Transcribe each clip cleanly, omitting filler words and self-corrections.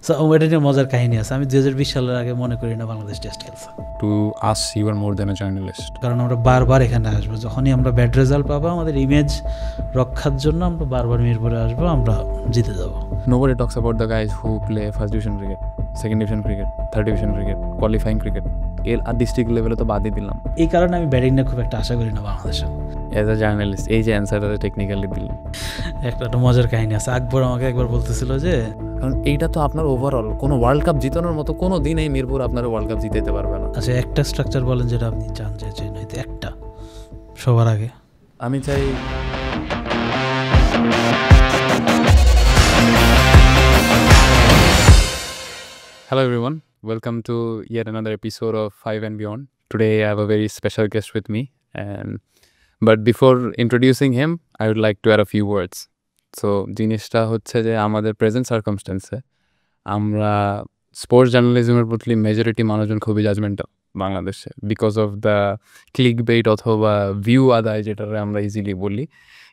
So ওইটা নিয়ে মজার কাহিনী আছে। আমি 2020 সালের আগে মনে করি না বাংলাদেশ টেস্ট খেলছে। To us you are more than a journalist, কারণ আমরা বারবার এখানে আসবো, যখনই আমরা ব্যাড রেজাল্ট পাবো আমাদের ইমেজ রক্ষার জন্য আমরা বারবার মিরপুরে আসবো, আমরা জিতে যাবো। Nobody talks about the guys who play first division cricket, second division cricket, third division cricket, qualifying cricket. এর ডিস্ট্রিক্ট লেভেলে তো বাদই দিলাম। এই কারণে আমি ব্যাটিং নিয়ে খুব একটা আশা করি না বাংলাদেশে। অ্যাজ আ জার্নালিস্ট এই যে অ্যান্সারটা টেকনিক্যালি দিলাম। একটা মজার কাহিনী আছে, আকবর আমাকে একবার বলতেছিল যে, কারণ এইটা তো আপনার ওভারঅল কোনো ওয়ার্ল্ড কাপ জিতানোর মতো কোনো দিন এই মিরপুর আপনার ওয়ার্ল্ড কাপ জিতাতে পারবে না। আচ্ছা একটা স্ট্রাকচার বলেন যেটা আপনি চান যে নয়তো একটা সবার আগে। আমি চাই Hello everyone, welcome to yet another episode of 5 and Beyond. Today I have a very special guest with me, but before introducing him, I would like to add a few words. So জিনিসটা হচ্ছে যে আমাদের present সার্কামস্টেন্সে আমরা sports জার্নালিজমের প্রতি majority মানুষজন খুবই judgmental বাংলাদেশে, because of the click bait অথবা ভিউ আদায় যেটারে আমরা ইজিলি বলি,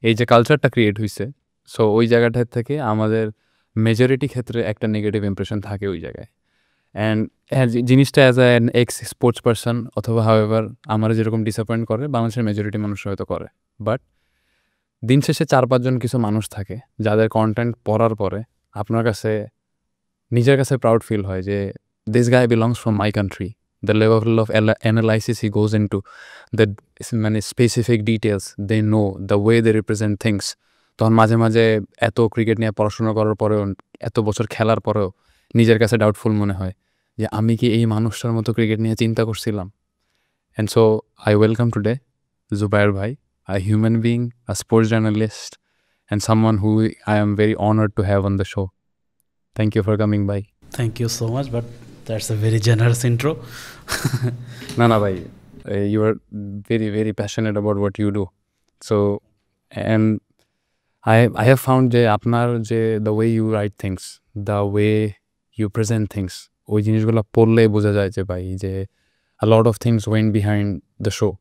এই যে কালচারটা ক্রিয়েট হয়েছে। সো ওই জায়গাটার থেকে আমাদের মেজরিটি ক্ষেত্রে একটা নেগেটিভ ইমপ্রেশন থাকে ওই জায়গায়। অ্যান্ড জিনিসটা as an x sports person অথবা হাউএভার আমার যেরকম ডিসঅ্যাপয়েন্ট করে বাংলাদেশের মেজরিটি মানুষ হয়তো করে, বাট দিন শেষে 4-5 জন কিছু মানুষ থাকে যাদের কন্টেন্ট পড়ার পরে আপনার কাছে নিজের কাছে প্রাউড ফিল হয় যে this guy belongs from my country, the level of analysis he goes into the মানে specific details, they know the way they represent things. তখন মাঝে মাঝে এত ক্রিকেট নিয়ে পড়াশোনা করার পরেও, এত বছর খেলার পরেও নিজের কাছে ডাউটফুল মনে হয় যে আমি কি এই মানুষটার মতো ক্রিকেট নিয়ে চিন্তা করছিলাম। And so I welcome today Zubair ভাই, a human being, a sports journalist, and someone who I am very honored to have on the show. Thank you for coming by. Thank you so much, but that's a very generous intro. No, bhai. You are very, very passionate about what you do. So, and I have found যে আপনার যে the way you write things, the way you present things, ওই জিনিসগুলো পড়লে বোঝা যায় যে ভাই যে a lot of things went behind the show.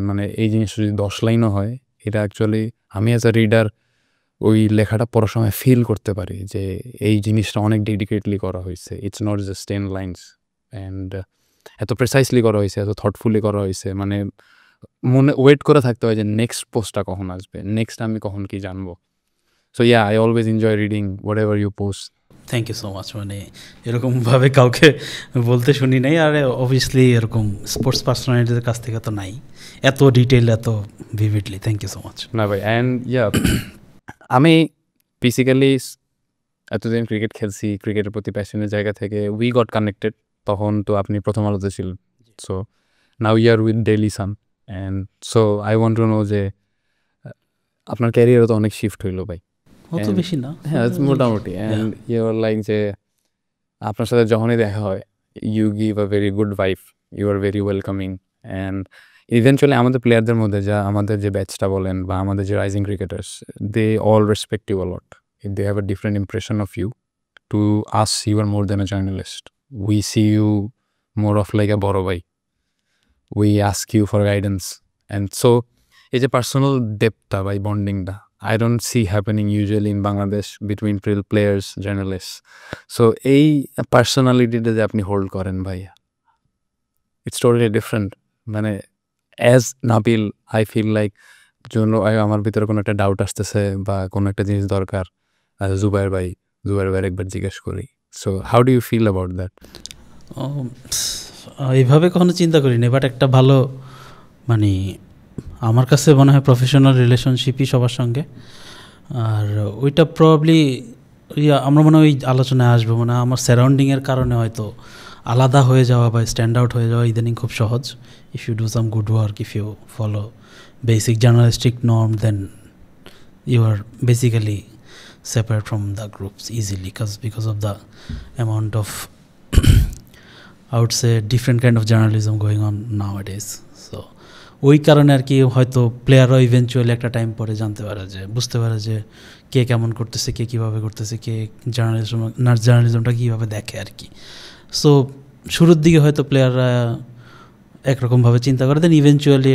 মানে এই জিনিসটা যদি 10 লাইনও হয়, এটা অ্যাকচুয়ালি আমি অ্যাজ আ রিডার ওই লেখাটা পড়ার সময় ফিল করতে পারি যে এই জিনিসটা অনেক ডেডিকেটলি করা হয়েছে। It's not just 10 lines, and এত প্রিসাইসলি করা হয়েছে, এত থটফুলি করা হয়েছে, মানে মনে ওয়েট করে থাকতে হয় যে নেক্সট পোস্টটা কখন আসবে, নেক্সট আমি কখন কি জানবো। So yeah, I always enjoy reading whatever you post. Thank you so much. মানে এরকমভাবে কাউকে বলতে শুনি নাই, আর অবভিয়াসলি এরকম স্পোর্টস পার্সোনালিটিদের কাছ থেকে তো নাই এত ডিটেইল, এত vividly. Thank you so much. না ভাই, অ্যান্ড ইয়া আমি বেসিক্যালি এতদিন ক্রিকেট খেলছি, ক্রিকেটের প্রতি প্যাশনের জায়গা থেকে উই গট কানেক্টেড। তখন তো আপনি প্রথম আলোতে ছিলেন, so now you are with Daily Sun, and so I want to know যে আপনার ক্যারিয়ারও তো অনেক শিফট হইলো ভাই। অত বেশি না, হ্যাঁ মোটামুটি। অ্যান্ড ইউ আর লাইক যে আপনার সাথে যখনই দেখা হয় you give a very good vibe, you are very welcoming. And eventually আমাদের প্লেয়ারদের মধ্যে যা আমাদের যে ব্যাচটা বলেন বা আমাদের যে rising cricketers, they all respect you a lot, they have a different impression of you. To us you are more than a journalist, we see you more of like a বড় ভাই, we ask you for guidance. And so এই যে personal ডেপথটা বা বন্ডিংটা I don't see happening usually in Bangladesh between players, journalists. So এই পার্সোনালিটিটা যে আপনি hold করেন ভাইয়া, ইটস টোটালি ডিফারেন্ট। মানে as Nabil I feel like জন্য আমার ভিতরে কোনো একটা ডাউট আসতেছে বা কোনো একটা জিনিস দরকার, জুবায়ের ভাইয়ের একবার জিজ্ঞেস করি। So how do you feel about that? এইভাবে কখনো চিন্তা করিনি, বাট একটা ভালো মানে আমার কাছে মনে হয় প্রফেশনাল রিলেশনশিপই সবার সঙ্গে। আর ওইটা প্রবাবলি আমরা মনে হয় ওই আলোচনায় আসবো, মানে আমার সারাউন্ডিংয়ের কারণে হয়তো আলাদা হয়ে যাওয়া বা স্ট্যান্ড আউট হয়ে যাওয়া ইদানিং খুব সহজ। If you do some good work, if you follow basic journalistic norm, then you are basically separate from the groups easily because of the amount of I would say different kind of journalism going on nowadays. So ওই কারণে আর কি হয়তো প্লেয়াররা eventually একটা time পরে জানতে পারে, যে বুঝতে পারে যে কে কেমন করতেছে, কে কীভাবে করতেছে, কে জার্নালিজমটা কীভাবে দেখে আর কি। সো শুরুর দিকে হয়তো প্লেয়াররা একরকমভাবে চিন্তা করে, দেন ইভেনচুয়ালি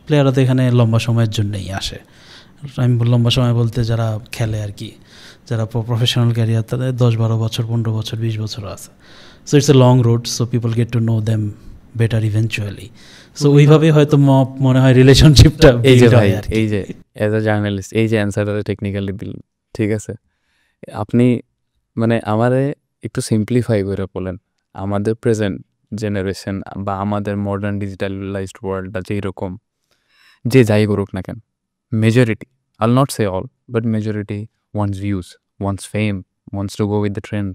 প্লেয়াররা তো এখানে লম্বা সময়ের জন্যই আসে। আমি লম্বা সময় বলতে যারা খেলে আর কি, যারা প্রফেশনাল ক্যারিয়ার তাদের 10-12 বছর 15 বছর 20 বছরও আছে। So it's a long road, so people gate to know them better eventually. So ওইভাবেই হয়তো মনে হয় রিলেশনশিপটা এই যে ভাই, এই যে অ্যাজ আ জার্নালিস্ট এই যে অ্যান্সারটা টেকনিক্যালি দিলেন, ঠিক আছে, আপনি মানে আমারে একটু সিম্পলিফাই করে বলেন আমাদের প্রেজেন্ট জেনারেশন বা আমাদের মডার্ন ডিজিটালাইজড ওয়ার্ল্ডটা যেই রকম, যে যাই করুক না কেন, majority, I'll not say all, but majority wants views, wants fame, wants to go with the trend.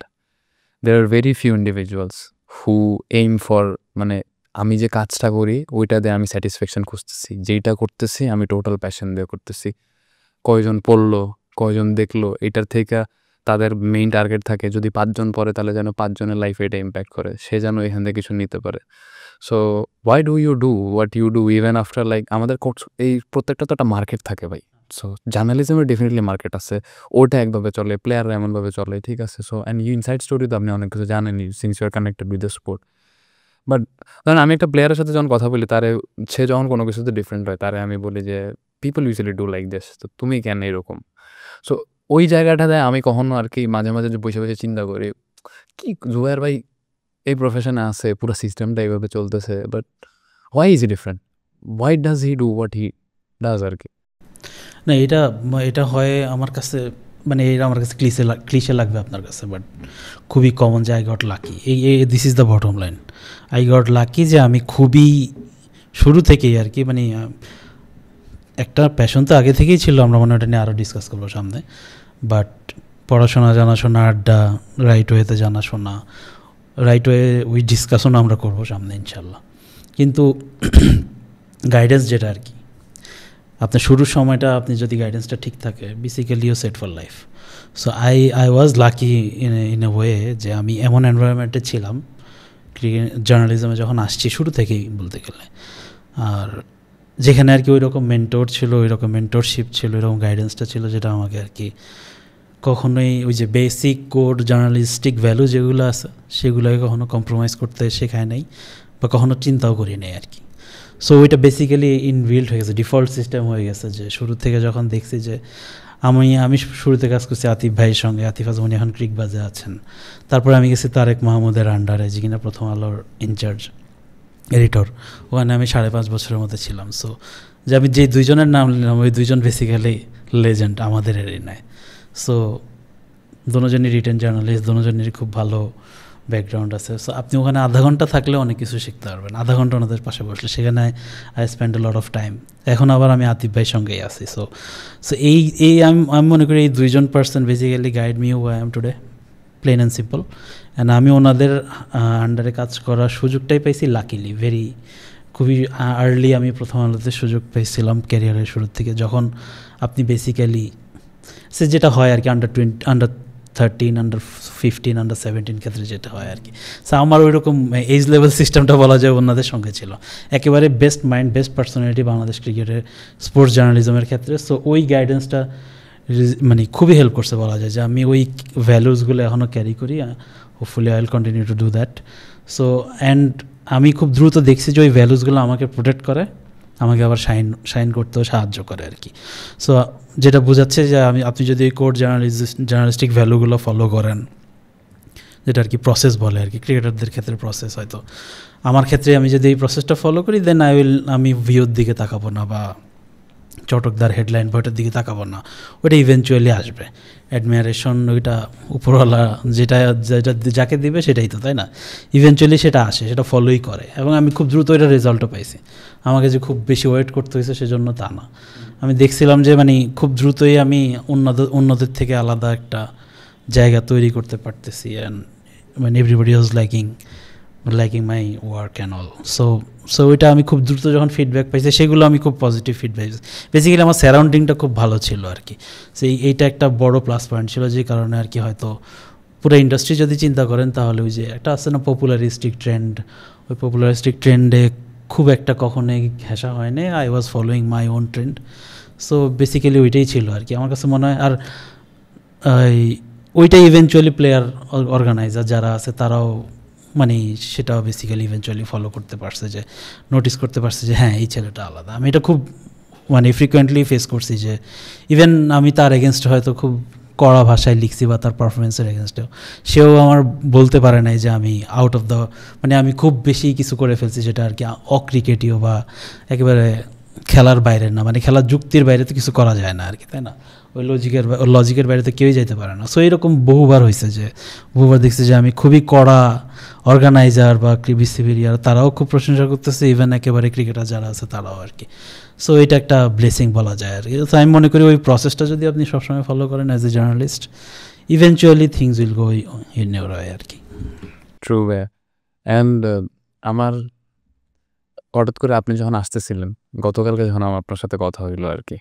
There are very few individuals who aim for, মানে আমি যে কাজটা করি ওইটাতে আমি স্যাটিসফ্যাকশন খুঁজতেছি, যেইটা করতেছি আমি টোটাল প্যাশন দিয়ে করতেছি। কয়জন পড়লো, কয়জন দেখলো, এটার থেকে তাদের মেইন টার্গেট থাকে যদি 5 জন পড়ে তাহলে যেন 5 জনের লাইফে এটা ইম্প্যাক্ট করে, সে যেন এখান থেকে কিছু নিতে পারে। So why do you do what you do even after, like আমাদের এই প্রত্যেকটা তো একটা মার্কেট থাকে ভাই। সো জার্নালিজমের ডেফিনেটলি মার্কেট আছে, ওটা একভাবে চলে, প্লেয়াররা এমনভাবে চলে, ঠিক আছে। So and you inside story তো আপনি অনেক কিছু জানেনই since you are connected with the sport. But ধরেন আমি একটা প্লেয়ারের সাথে যখন কথা বলি, তারে সে যখন কোনো কিছুতে ডিফারেন্ট হয়, তারে আমি বলি যে people usually do like this, তো তুমি কেন এরকম? সো ওই জায়গাটাতে আমি কখনো আর কি মাঝে মাঝে যে বসে বসে চিন্তা করি, কি জুবায়ের ভাই এই প্রফেশনে আছে, পুরো সিস্টেমটা এইভাবে চলতেছে, but why is he different, why does he do what he does আর কি। না, এটা হয় আমার কাছে, মানে এটা আমার কাছে ক্লিশে লাগবে আপনার কাছে, বাট খুবই কমন যে I got lucky. This is the bottom line, I got lucky যে আমি খুবই শুরু থেকেই আর কি, মানে একটা প্যাশন তো আগে থেকেই ছিল, আমরা মনে হয় ওটা নিয়ে আরও ডিসকাস করবো সামনে। বাট পড়াশোনা, জানাশোনা, আড্ডা, রাইট ওয়েতে জানাশোনা, রাইট ওয়ে ওই ডিসকাশনও আমরা করবো সামনে ইনশাল্লাহ। কিন্তু গাইডেন্স যেটা আর কি, আপনার শুরুর সময়টা আপনি যদি গাইডেন্সটা ঠিক থাকে, basically you set for life. So I was lucky in a way যে আমি এমন এনভায়রনমেন্টে ছিলাম জার্নালিজমে যখন আসছি শুরু থেকেই বলতে গেলে, আর যেখানে আর কি ওই রকম মেন্টর ছিল, ওই রকম মেন্টরশিপ ছিল, ওইরকম গাইডেন্সটা ছিল, যেটা আমাকে আর কি কখনোই ওই যে বেসিক কোড জার্নালিস্টিক ভ্যালু যেগুলো আছে সেগুলোকে কখনো কম্প্রোমাইজ করতে শেখায় নাই বা কখনো চিন্তাও করি নাই আর কি। সো ওইটা বেসিক্যালি ইনবিল্ড হয়ে গেছে, ডিফল্ট সিস্টেম হয়ে গেছে, যে শুরু থেকে যখন দেখছি যে আমি শুরুতে কাজ করছি আতিফ ভাইয়ের সঙ্গে, আতিফ আজমনি এখন ক্রিকবাজে আছেন, তারপরে আমি গেছি তারেক মাহমুদের আন্ডারে, যে কিনা প্রথম আলোর ইনচার্জ এডিটর, ওখানে আমি 5.5 বছরের মধ্যে ছিলাম। সো যে আমি যে দুইজনের নাম নিলাম, ওই দুইজন বেসিক্যালি লেজেন্ড আমাদের এরিনায়। সো দুজনই রিটেন জার্নালিস্ট, দুজনেরই খুব ভালো ব্যাকগ্রাউন্ড আছে। সো আপনি ওখানে আধা ঘন্টা থাকলে অনেক কিছু শিখতে পারবেন, আধা ঘন্টা ওনাদের পাশে বসলে, সেখানে I spend a lot of time. এখন আবার আমি আতিফ ভাইয়ের সঙ্গেই আছি। সো আমি মনে করি এই দুইজন person basically guide me who I am today, plain and simple. And আমি ওনাদের আন্ডারে কাজ করার সুযোগটাই পাইছি লাকিলি, খুবই আর্লি আমি প্রথম আলোতে সুযোগ পেয়েছিলাম ক্যারিয়ারের শুরুর থেকে, যখন আপনি বেসিক্যালি সে যেটা হয় আর কি আন্ডার 13, আন্ডার 15, আন্ডার 17 ক্ষেত্রে যেটা হয় আর কি। সো আমার ওই রকম এজ লেভেল সিস্টেমটা বলা যায় ওনাদের সঙ্গে ছিল, একেবারে best mind, best personality Bangladesh ক্রিকেটের স্পোর্টস জার্নালিজমের ক্ষেত্রে। সো ওই গাইডেন্সটা মানে খুবই হেল্প করছে বলা যায়, যে আমি ওই ভ্যালুসগুলো এখনও ক্যারি করি। Hopefully I will continue to do that. So and আমি খুব দ্রুত দেখছি যে ওই ভ্যালুসগুলো আমাকে প্রোটেক্ট করে, আমাকে আবার শাইন করতেও সাহায্য করে আর কি। সো যেটা বোঝাচ্ছে যে আপনি যদি ওই কোড জার্নালিস্টিক ভ্যালুগুলো ফলো করেন, যেটা আর কি প্রসেস বলে আর কি, ক্রিকেটারদের ক্ষেত্রে প্রসেস, হয়তো আমার ক্ষেত্রে আমি যদি এই প্রসেসটা ফলো করি, দেন আমি ভিউর দিকে তাকাবো না বা চটকদার হেডলাইন বইটার দিকে তাকাবো না, ওইটা ইভেনচুয়ালি আসবে। অ্যাডমিয়ারেশন ওইটা উপরওয়ালা যেটা যাকে দিবে সেটাই তো, তাই না? ইভেনচুয়ালি সেটা আসে, সেটা ফলোই করে, এবং আমি খুব দ্রুত ওইটা রেজাল্টও পাইছি। আমাকে যে খুব বেশি ওয়েট করতে হয়েছে সেজন্য তা না, আমি দেখছিলাম যে মানে খুব দ্রুতই আমি অন্যদের থেকে আলাদা একটা জায়গা তৈরি করতে পারতেছি, অ্যান্ড মানে everybody was liking my work and all. So ওইটা আমি খুব দ্রুত যখন ফিডব্যাক পাইছি, সেগুলো আমি খুব পজিটিভ ফিডব্যাক, বেসিক্যালি আমার সারাউন্ডিংটা খুব ভালো ছিল আর কি। এইটা একটা বড় প্লাস পয়েন্ট ছিল, যে কারণে আর কি হয়তো পুরো ইন্ডাস্ট্রি যদি চিন্তা করেন, তাহলে ওই যে একটা আছে না পপুলারিস্টিক ট্রেন্ড, ওই পপুলারিস্টিক ট্রেন্ডে খুব একটা কখনোই ঘেঁষা হয়নি। I was following my own trend. So basically ওইটাই ছিল আর কি আমার কাছে মনে হয়। আর ওইটাই ইভেনচুয়ালি প্লেয়ার অর্গানাইজার যারা আছে তারাও মানে সেটাও বেসিক্যালি ইভেনচুয়ালি ফলো করতে পারছে, যে নোটিস করতে পারছে যে হ্যাঁ এই ছেলেটা আলাদা। আমি এটা খুব মানে ফ্রিকোয়েন্টলি ফেস করছি, যে ইভেন আমি তার এগেনস্ট হয়তো খুব কড়া ভাষায় লিখছি বা তার পারফরমেন্সের এগেনস্টেও, সেও আমার বলতে পারে নাই যে আমি আউট অফ দ্য, মানে আমি খুব বেশি কিছু করে ফেলছি যেটা আর কি অক্রিকেটীয় বা একেবারে খেলার বাইরে না, মানে খেলার যুক্তির বাইরে তো কিছু করা যায় না আর কি, তাই না? ওই লজিকের বাইরে তো কেউই যাইতে পারে না। সো এরকম বহুবার হয়েছে যে বহুবার দেখছি যে আমি খুবই কড়া অর্গানাইজার বা বিসিবির তারাও খুব প্রশংসা করতেছে, ইভেন একেবারে ক্রিকেটার যারা আছে তারাও আর কি। সো এটা একটা ব্লেসিং বলা যায় আর কি। তো আমি মনে করি ওই প্রসেসটা যদি আপনি সবসময় ফলো করেন as a journalist, eventually things will go in your way আর কি। True way. অ্যান্ড আমার হঠাৎ করে আপনি যখন আসতেছিলেন গতকালকে, যখন আমার আপনার সাথে কথা হইলো আর কি,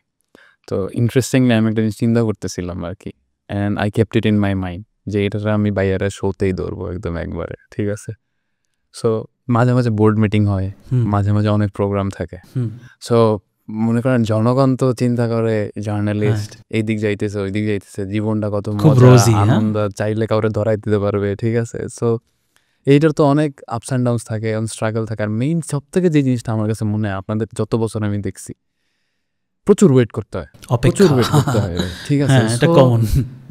তো ইন্টারেস্টিংলি আমি একটা জিনিস চিন্তা করতেছিলাম আর কি, and I kept it in my mind যে এটা আমি বাইরে শোতেই ধরবো একদম একবারে, ঠিক আছে? সো মাঝে মাঝে বোর্ড মিটিং হয়, মাঝে মাঝে অনেক প্রোগ্রাম থাকে। সো মনে করেন জনগণ তো চিন্তা করে জার্নালিস্ট এই দিক যাইতেছে ওই দিক যাইতেছে, জীবনটা কত মজা আনন্দ, চাইলে কাউরে ধরাই দিতে পারবে, ঠিক আছে? সো এইটার তো অনেক আপস অ্যান্ড ডাউনস থাকে, স্ট্রাগল থাকে। আর মেইন সব থেকে যে জিনিসটা আমার কাছে মনে হয়, আপনাদের যত বছর আমি দেখছি, প্রচুর ওয়েট করতে হয়, প্রচুর ওয়েট করতে হয়, ঠিক আছে?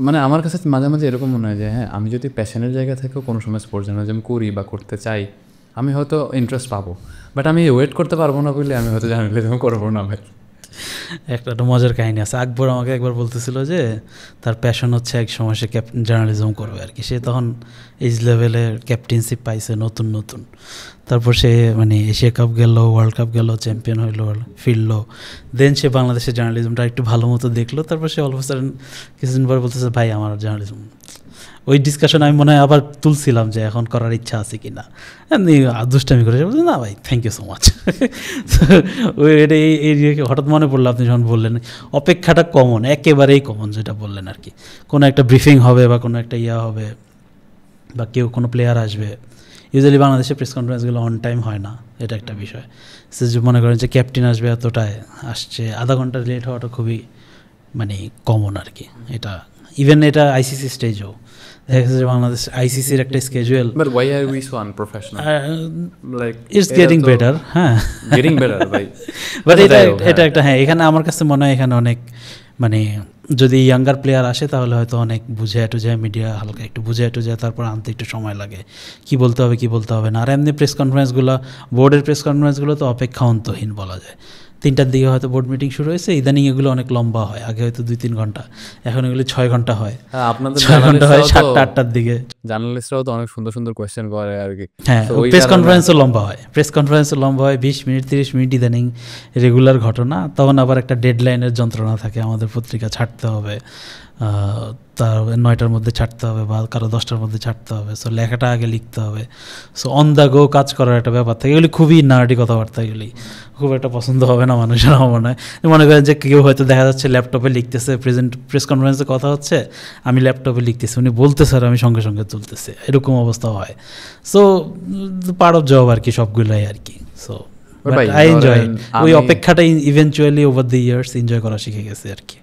মানে আমার কাছে মাঝে মাঝে এরকম মনে হয় যে হ্যাঁ, আমি যদি প্যাশনের জায়গা থেকেও কোনো সময় স্পোর্টস জার্নালিজম করি বা করতে চাই, আমি হয়তো ইন্টারেস্ট পাবো, বাট আমি ওয়েট করতে পারবো না বলে আমি হয়তো জার্নালিজম করবো না। ভাই একটা মজার কাহিনী আছে, আকবর আমাকে একবার বলতেছিল যে তার প্যাশন হচ্ছে এক সময় সে জার্নালিজম করবে আর কি। সে তখন এইজ লেভেলের ক্যাপ্টেনশিপ পাইছে নতুন নতুন, তারপর সে মানে এশিয়া কাপ গেল, ওয়ার্ল্ড কাপ গেল, চ্যাম্পিয়ন হইলো, ফিরলো, দেন সে বাংলাদেশের জার্নালিজমটা একটু ভালো মতো দেখলো, তারপর সে অল্প সাডেন কিছুদিন পর বলতেছে ভাই আমার জার্নালিজম, ওই ডিসকাশন আমি মনে হয় আবার তুলছিলাম যে এখন করার ইচ্ছা আছে কি না, এমনি দুষ্টামি করে বলছি না ভাই থ্যাংক ইউ সো মাচ। ওই এটা এই হঠাৎ মনে পড়লো আপনি যখন বললেন অপেক্ষাটা কমন, একেবারেই কমন যেটা বললেন আর কি। কোনো একটা ব্রিফিং হবে বা কোনো একটা হবে বা কেউ কোনো প্লেয়ার আসবে, ইউজুয়ালি বাংলাদেশের প্রেস কনফারেন্সগুলো অন টাইম হয় না, এটা একটা বিষয়। সে যে মনে করেন যে ক্যাপ্টেন আসবে এতটায়, আসছে আধা ঘন্টা লেট হওয়াটা খুবই মানে কমন আর কি। এটা ইভেন এটা আইসিসি স্টেজও দেখা গেছে যে বাংলাদেশ আইসিসির একটা schedule, but why are we so unprofessional, like it's getting better, হ্যাঁ গেটিং বেটার ভাই। বাট এটা একটা হ্যাঁ, এখানে আমার কাছে মনে হয় এখানে অনেক মানে যদি ইয়াঙ্গার প্লেয়ার আসে তাহলে হয়তো অনেক বুঝে একটু যায়, মিডিয়া হালকা একটু বুঝে একটু যায়, তারপর আনতে একটু সময় লাগে, কি বলতে হবে কি বলতে হবে না। আর এমনি প্রেস কনফারেন্সগুলো, বোর্ডের প্রেস কনফারেন্সগুলো তো অপেক্ষা অন্তহীন বলা যায়। 3টার দিকে হয়তো বোর্ড মিটিং শুরু হয়েছে, ইদানিং এগুলো অনেক লম্বা হয়, আগে হয়তো 2-3 ঘন্টা, এখন এগুলো 6 ঘন্টা হয়। আপনাদের 6 ঘন্টা হয় 7টা-8টার দিকে। জার্নালিস্টরাও তো অনেক সুন্দর সুন্দর কোয়েশ্চেন করে আর কি। হ্যাঁ, প্রেস কনফারেন্সও লম্বা হয়, প্রেস কনফারেন্সও লম্বা হয় 20 মিনিট 30 মিনিট ইদানিং রেগুলার ঘটনা। তখন আবার একটা ডেডলাইনের যন্ত্রণা থাকে, আমাদের পত্রিকা ছাড়তে হবে, তার 9টার মধ্যে ছাড়তে হবে বা কারো 10টার মধ্যে ছাড়তে হবে। সো লেখাটা আগে লিখতে হবে, সো অন দ্য গো কাজ করার একটা ব্যাপার থাকে। এগুলি খুবই নার্ডি কথাবার্তা, এগুলি খুব একটা পছন্দ হবে না মানুষের আমার মনে হয়। মনে করেন যে কেউ হয়তো দেখা যাচ্ছে ল্যাপটপে লিখতেছে, প্রেস কনফারেন্সে কথা হচ্ছে, আমি ল্যাপটপে লিখতেছি, উনি বলতে স্যার আমি সঙ্গে সঙ্গে তুলতেছি, এরকম অবস্থা হয়। সো পার্ট অফ জব আর কি সবগুলাই আর কি। সো আই এনজয় ওই অপেক্ষাটা, eventually over the years enjoy করা শিখে গেছে আর কি।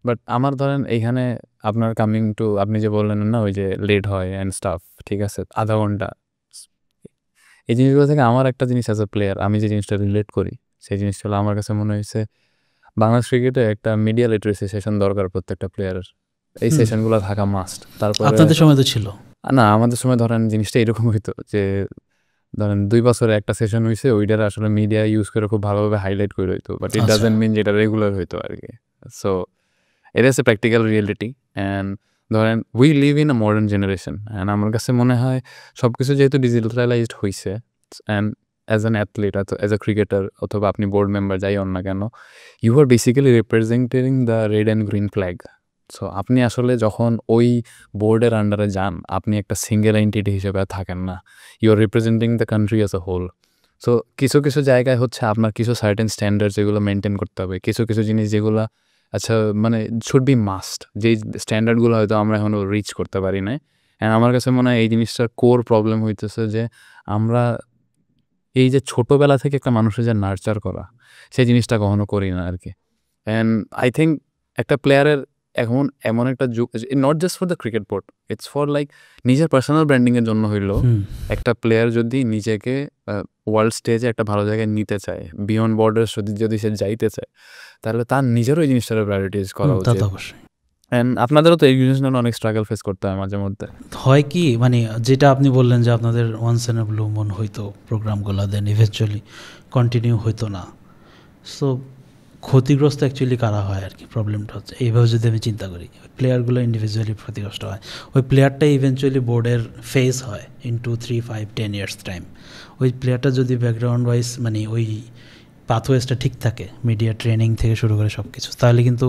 বাট আমার ধরেন এইখানে আপনার কামিং টু, আপনি যে বললেন না ওই যে লেট হয় অ্যান্ড স্টাফ, ঠিক আছে, আধা ঘন্টা, এই জিনিসগুলো থেকে আমার একটা জিনিস অ্যাজ এ প্লেয়ার আমি যে জিনিসটা রিলেট করি, সেই জিনিসটা হলো আমার কাছে মনে হয়েছে বাংলাদেশ ক্রিকেটে একটা মিডিয়া লিটারেসি সেশন দরকার প্রত্যেকটা প্লেয়ারের, এই সেশনগুলো থাকা মাস্ট। তারপর আপনাদের সময় তো ছিল না, আমাদের সময় ধরেন জিনিসটা এরকম হইতো যে ধরেন 2 বছরে একটা সেশন হয়েছে, ওইটার আসলে মিডিয়া ইউজ করে খুব ভালোভাবে হাইলাইট করে হইতো, বাট ইট ডাজেন্ট মিন যেটা রেগুলার হইতো আর কি। So it is a practical reality and ধরেন we live in a modern generation, and আমার কাছে মনে হয় সব কিছু যেহেতু ডিজিটালাইজড হয়েছে, and as an athlete as a cricketer অথবা আপনি বোর্ড মেম্বার যাই হন না কেন, you are basically representing the red and green flag. So আপনি আসলে যখন ওই বোর্ডের আন্ডারে যান, আপনি একটা সিঙ্গেল এন্টিটি হিসেবে থাকেন না, you are representing the country as a whole. So কিছু কিছু জায়গায় হচ্ছে আপনার কিছু সার্টেন স্ট্যান্ডার্ড যেগুলো মেনটেন করতে হবে, কিছু কিছু জিনিস যেগুলো আচ্ছা মানে শুড বি মাস্ট, যেই স্ট্যান্ডার্ডগুলো হয়তো আমরা এখনও রিচ করতে পারি না। অ্যান্ড আমার কাছে মনে হয় এই জিনিসটার কোর প্রবলেম হইতেছে যে আমরা এই যে ছোটোবেলা থেকে একটা মানুষের যে নার্চার করা, সেই জিনিসটা কখনো করি না আর কি। অ্যান্ড আই থিঙ্ক একটা প্লেয়ারের এখন এমন একটা যুগ, not just for the cricket board, it's for like নিজের পার্সোনাল ব্র্যান্ডিংয়ের জন্য হইলেও একটা প্লেয়ার যদি নিজেকে ওয়ার্ল্ড স্টেজে একটা ভালো জায়গায় নিতে চায়, বিয়ন্ড বর্ডার যদি সে যাইতে চায়, তাহলে তার নিজেরও এই জিনিসটার প্রায়োরিটিজ করা উচিত। অ্যান্ড আপনাদেরও তো এই জিনিস জন্য অনেক স্ট্রাগল ফেস করতে হয় মাঝে মধ্যে। হয় কি মানে যেটা আপনি বললেন যে আপনাদের once in a blue moon হইতো প্রোগ্রামগুলো, দেন ইভেনচুয়ালি কন্টিনিউ হইতো না। সো ক্ষতিগ্রস্ত অ্যাকচুয়ালি কারা হয় আর কি, প্রবলেমটা হচ্ছে এইভাবে যদি আমি চিন্তা করি প্লেয়ারগুলো ইন্ডিভিজুয়ালি ক্ষতিগ্রস্ত হয়, ওই প্লেয়ারটাই ইভেনচুয়ালি বোর্ডের ফেস হয় ইন 2, 3, 5, 10 ইয়ার্স টাইম। ওই প্লেয়ারটা যদি ব্যাকগ্রাউন্ড ওয়াইজ মানে ওই পাথওয়েজটা ঠিক থাকে, মিডিয়া ট্রেনিং থেকে শুরু করে সব কিছু, তাহলে কিন্তু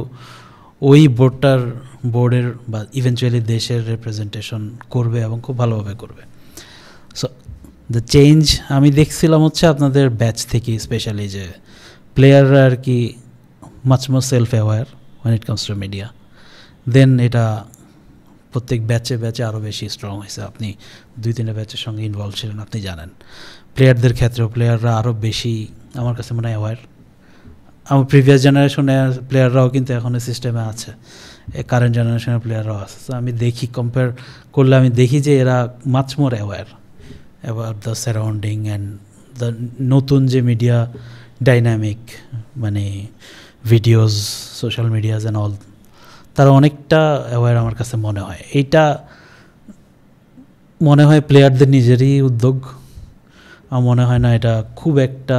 ওই বোর্ডের বা ইভেনচুয়ালি দেশের রিপ্রেজেন্টেশন করবে এবং খুব ভালোভাবে করবে। সো দ্য চেঞ্জ আমি দেখছিলাম হচ্ছে আপনাদের ব্যাচ থেকে, স্পেশালি যে প্লেয়াররা আর কি much more self aware when it comes to media. Then এটা প্রত্যেক ব্যাচে আরও বেশি স্ট্রং হয়েছে। আপনি 2-3 ব্যাচের সঙ্গে ইনভলভ ছিলেন, আপনি জানেন। প্লেয়ারদের ক্ষেত্রেও প্লেয়াররা আরও বেশি আমার কাছে মনে হয় অ্যাওয়্যার। আমার প্রিভিয়াস জেনারেশনের প্লেয়াররাও কিন্তু এখন সিস্টেমে আছে, কারেন্ট জেনারেশনের প্লেয়াররাও আছে। তো আমি দেখি, কম্পেয়ার করলে আমি দেখি যে এরা much more aware about the surrounding and the নতুন যে মিডিয়া ডাইনামিক, মানে videos, social medias and all, তারা অনেকটা অ্যাওয়্যার আমার কাছে মনে হয়। এইটা মনে হয় প্লেয়ারদের নিজেরই উদ্যোগ। আমার মনে হয় না এটা খুব একটা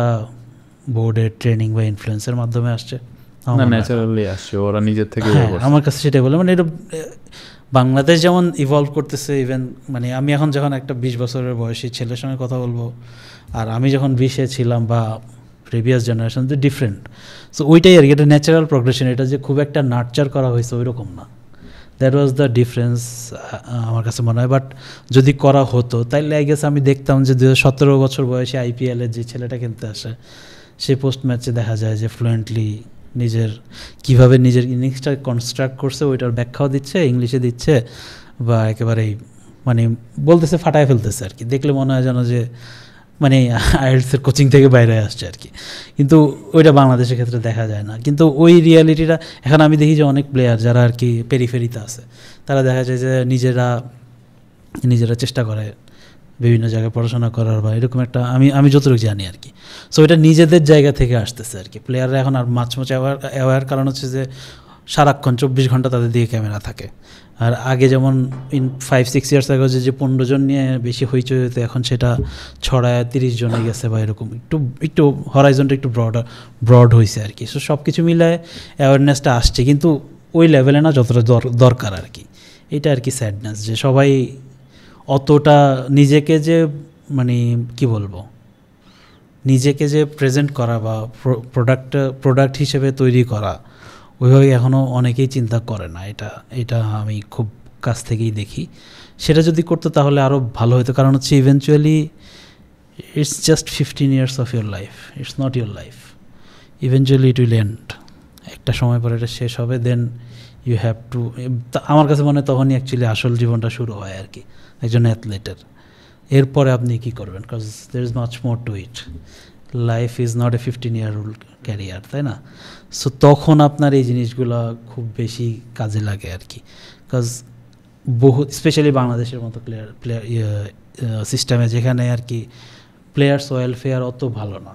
বোর্ডের ট্রেনিং বা ইনফ্লুয়েন্সের মাধ্যমে আসছে, ন্যাচারালি আসছে, ওরা নিজের থেকে। আমার কাছে সেটাই বলে। মানে এটা বাংলাদেশ যেমন ইভলভ করতেছে, ইভেন মানে আমি এখন যখন একটা 20 বছরের বয়সী ছেলের সঙ্গে কথা বলবো, আর আমি যখন 20-এ ছিলাম বা প্রিভিয়াস জেনারেশন, তো ডিফারেন্ট। সো ওইটাই আর কি, এটা ন্যাচারাল প্রোগ্রেশন। এটা যে খুব একটা নার্চার করা হয়েছে ওই রকম না। দ্যাট ওয়াজ দ্য ডিফারেন্স আমার কাছে মনে হয়। বাট যদি করা হতো তাইলে আই গেস আমি দেখতাম যে 17 বছর বয়সে IPL-এর যে ছেলেটা খেলতে আসে, সে পোস্ট ম্যাচে দেখা যায় যে ফ্লুয়েন্টলি কীভাবে নিজের ইনিংসটা কনস্ট্রাক্ট করছে ওইটার ব্যাখ্যাও দিচ্ছে, ইংলিশে দিচ্ছে, বা একেবারেই মানে বলতেছে, ফাটায় ফেলতেছে আর কি। দেখলে মনে হয় যেন যে মানে আইএলটিএসের কোচিং থেকে বাইরে আসছে আর কি। কিন্তু ওইটা বাংলাদেশের ক্ষেত্রে দেখা যায় না। কিন্তু ওই রিয়ালিটিটা এখন আমি দেখি যে অনেক প্লেয়ার যারা আর কি পেরিফেরিতে আছে, তারা দেখা যায় যে নিজেরা চেষ্টা করে বিভিন্ন জায়গায় পড়াশোনা করার বা এরকম একটা, আমি যতটুকু জানি আর কি। সো এটা নিজেদের জায়গা থেকে আসতেছে আর কি। প্লেয়াররা এখন আর মাছ অ্যাওয়ার কারণ হচ্ছে যে সারাক্ষণ 24 ঘন্টা তাদের দিকে ক্যামেরা থাকে। আর আগে যেমন 5-6 ইয়ার্স আগে যে 15 জন নিয়ে বেশি হইচই হইতে, এখন সেটা ছড়ায় 30 জনে গেছে বা এরকম একটু হরাইজনটা একটু ব্রড হয়েছে আর কি। সো সব কিছু মিলায় অ্যাওয়ারনেসটা আসছে, কিন্তু ওই লেভেলে না যতটা দরকার আর কি। এটা আর কি স্যাডনেস, যে সবাই অতটা নিজেকে যে মানে কি বলবো, নিজেকে যে প্রেজেন্ট করা বা প্রোডাক্ট হিসেবে তৈরি করা, ওইভাবে এখনও অনেকেই চিন্তা করে না। এটা আমি খুব কাছ থেকেই দেখি। সেটা যদি করতো তাহলে আরও ভালো হতো। কারণ হচ্ছে eventually it's just 15 years of your life, it's not your life. Eventually it will end, একটা সময় পরে এটা শেষ হবে। দেন ইউ হ্যাভ টু, আমার কাছে মনে হয় তখনই অ্যাকচুয়ালি আসল জীবনটা শুরু হয় আর কি একজন অ্যাথলেটের। এরপরে আপনি কী করবেন? Because there is much more to it. Life is not a 15-year-old career, তাই না? সো তখন আপনার এই জিনিসগুলো খুব বেশি কাজে লাগে আর কি। বিকজ স্পেশালি বাংলাদেশের মতো প্লেয়ার সিস্টেমে, যেখানে আর কি প্লেয়ার্স ওয়েলফেয়ার অত ভালো না,